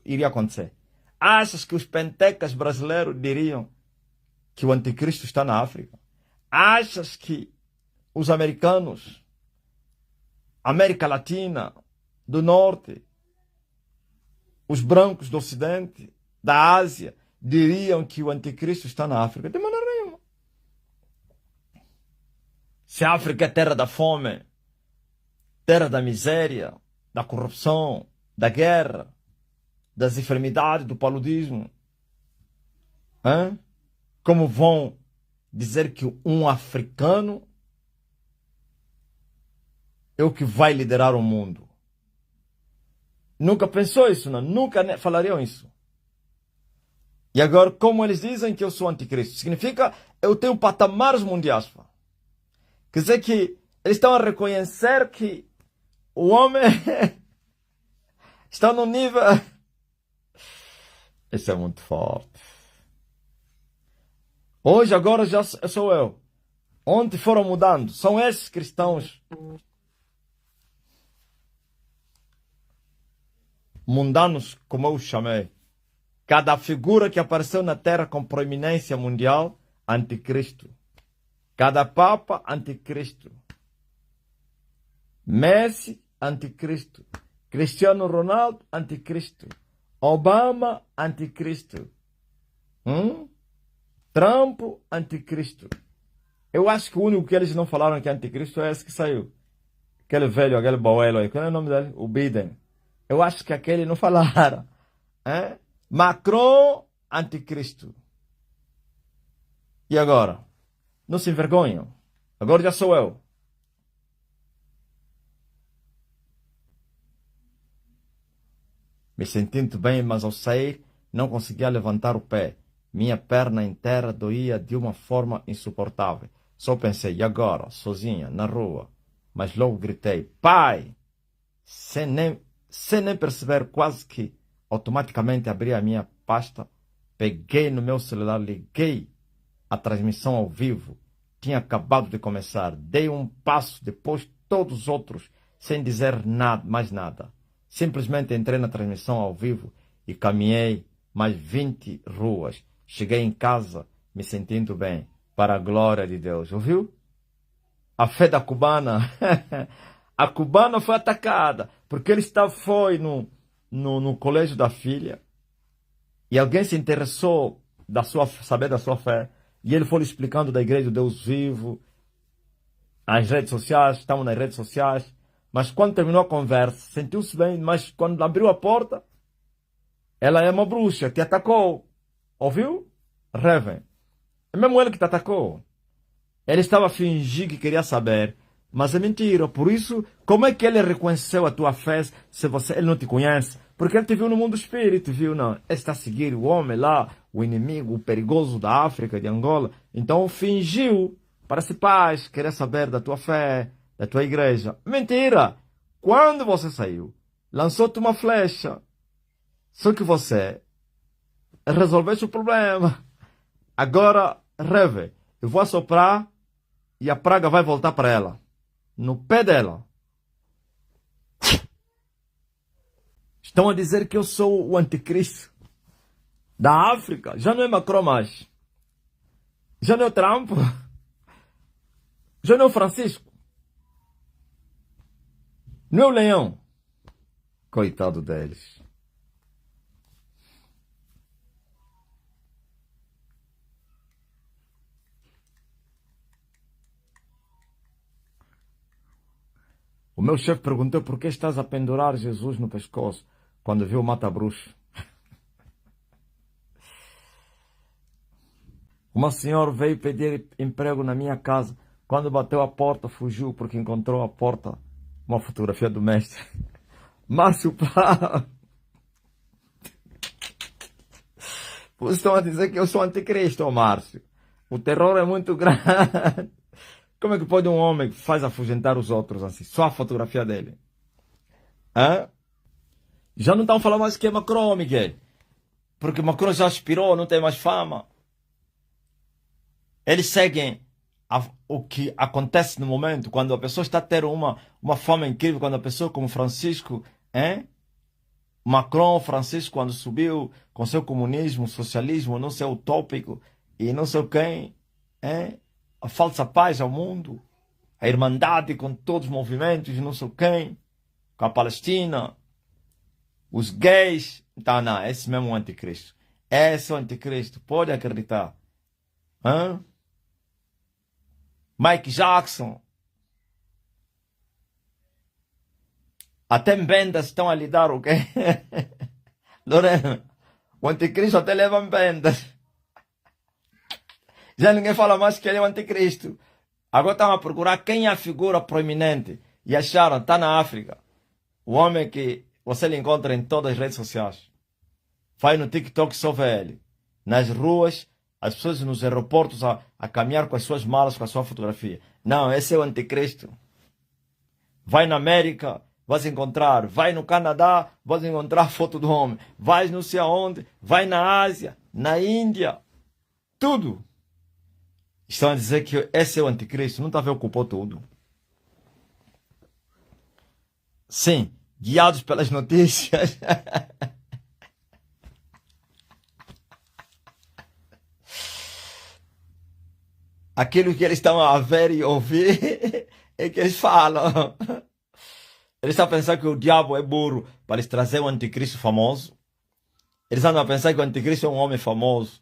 iria acontecer? Achas que os pentecas brasileiros diriam que o anticristo está na África? Achas que os americanos, América Latina, do Norte, os brancos do Ocidente, da Ásia, diriam que o anticristo está na África? De maneira nenhuma. Se a África é terra da fome, terra da miséria, da corrupção, da guerra, das enfermidades, do paludismo, como vão dizer que um africano é o que vai liderar o mundo? Nunca pensou isso, não? Nunca falariam isso. E agora, como eles dizem que eu sou anticristo? Significa eu tenho patamares mundiais. Quer dizer que eles estão a reconhecer que o homem está no nível... Isso é muito forte. Hoje, agora, já sou eu. Ontem foram mudando. São esses cristãos mundanos, como eu os chamei. Cada figura que apareceu na Terra com proeminência mundial, anticristo. Cada papa, anticristo. Messi, anticristo. Cristiano Ronaldo, anticristo. Obama, anticristo. Trump, anticristo. Eu acho que o único que eles não falaram que é anticristo é esse que saiu. Aquele velho, aquele boelo aí. Qual é o nome dele? O Biden. Eu acho que aquele não falaram. Hein? Macron, anticristo. E agora? Não se envergonham. Agora já sou eu. Me sentindo bem, mas ao sair não conseguia levantar o pé. Minha perna inteira doía de uma forma insuportável. Só pensei, e agora? Sozinha, na rua. Mas logo gritei, pai! Sem nem perceber, quase que automaticamente abri a minha pasta, peguei no meu celular, liguei a transmissão ao vivo. Tinha acabado de começar. Dei um passo, depois todos os outros, sem dizer nada, mais nada. Simplesmente entrei na transmissão ao vivo e caminhei mais 20 ruas. Cheguei em casa me sentindo bem, para a glória de Deus. Ouviu? A fé da cubana. A cubana foi atacada, porque ele foi no colégio da filha e alguém se interessou saber da sua fé. E ele foi explicando da igreja do Deus vivo, as redes sociais, estavam nas redes sociais. Mas quando terminou a conversa, sentiu-se bem, mas quando abriu a porta, ela é uma bruxa, te atacou. Ouviu? Reven. É mesmo ele que te atacou. Ele estava a fingir que queria saber, mas é mentira. Por isso, como é que ele reconheceu a tua fé se ele não te conhece? Porque ele te viu no mundo espírito, viu? Não, ele está a seguir o homem lá, o inimigo, o perigoso da África, de Angola. Então fingiu, para se paz, querer saber da tua fé, da tua igreja. Mentira! Quando você saiu, lançou-te uma flecha. Só que você resolveu o problema. Agora, Reve, eu vou assoprar e a praga vai voltar para ela. No pé dela. Estão a dizer que eu sou o anticristo da África. Já não é Macron mais. Já não é o Trump. Já não é o Francisco. Não é o Leão. Coitado deles. O meu chefe perguntou por que estás a pendurar Jesus no pescoço quando viu o mata-bruxo. Uma senhora veio pedir emprego na minha casa. Quando bateu a porta, fugiu porque encontrou a porta uma fotografia do mestre. Márcio Prado. Vocês estão a dizer que eu sou anticristo, Márcio. O terror é muito grande. Como é que pode um homem que faz afugentar os outros assim? Só a fotografia dele. Hã? Já não estão falando mais que é Macron, Miguel. Porque Macron já aspirou, não tem mais fama. Eles seguem o que acontece no momento, quando a pessoa está a ter uma fama incrível, quando a pessoa como Francisco, Macron, Francisco, quando subiu com seu comunismo, socialismo, não sei utópico e não sei quem, a falsa paz ao mundo, a irmandade com todos os movimentos, não sei quem, com a Palestina, os gays. Então, não, esse mesmo é o anticristo. Esse é o anticristo, pode acreditar. Hã? Mike Jackson. Até vendas estão a lidar, o quê? Lorena, o anticristo até leva vendas. Já ninguém fala mais que ele é o anticristo. Agora estão a procurar quem é a figura proeminente. E acharam, está na África. O homem que você lhe encontra em todas as redes sociais. Vai no TikTok, só vê ele. Nas ruas, as pessoas nos aeroportos a caminhar com as suas malas, com a sua fotografia. Não, esse é o anticristo. Vai na América, vai se encontrar. Vai no Canadá, vai encontrar a foto do homem. Vai não sei aonde. Vai na Ásia, na Índia. Tudo. Estão a dizer que esse é o anticristo. Não está a ver, ocupou tudo. Sim, guiados pelas notícias. Aquilo que eles estão a ver e ouvir é que eles falam. Eles estão a pensar que o diabo é burro para eles trazer um anticristo famoso. Eles andam a pensar que o anticristo é um homem famoso.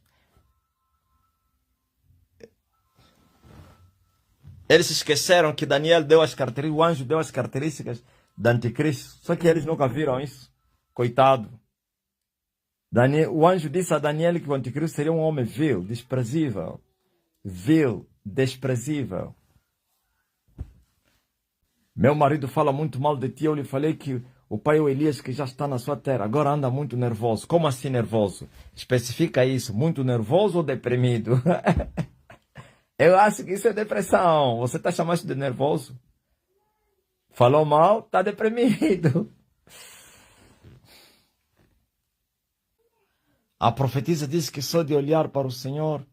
Eles esqueceram que Daniel deu as características, o anjo deu as características do anticristo. Só que eles nunca viram isso. Coitado. O anjo disse a Daniel que o anticristo seria um homem vil, desprezível. Vil, desprezível. Meu marido fala muito mal de ti. Eu lhe falei que o pai é o Elias que já está na sua terra. Agora anda muito nervoso. Como assim nervoso? Especifica isso. Muito nervoso ou deprimido? Eu acho que isso é depressão. Você está chamando isso de nervoso? Falou mal, está deprimido. A profetisa disse que só de olhar para o Senhor,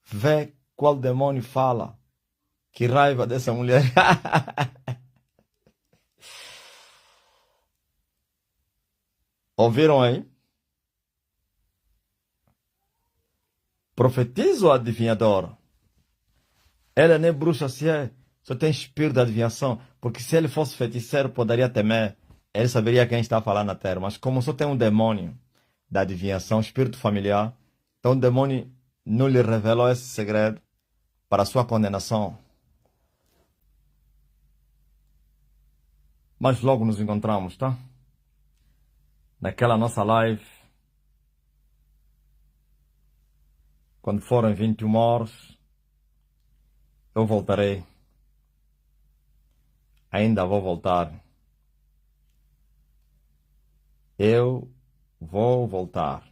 vê qual demônio fala. Que raiva dessa mulher. Ouviram aí? Profetiza ou adivinhador? Ela nem bruxa se é, só tem espírito de adivinhação. Porque se ele fosse feiticeiro, poderia temer. Ele saberia quem está falando na terra. Mas como só tem um demônio da adivinhação, espírito familiar, então o demônio não lhe revelou esse segredo para a sua condenação. Mas logo nos encontramos, tá? Naquela nossa live, quando forem 21 horas, eu voltarei. Ainda vou voltar. Eu vou voltar.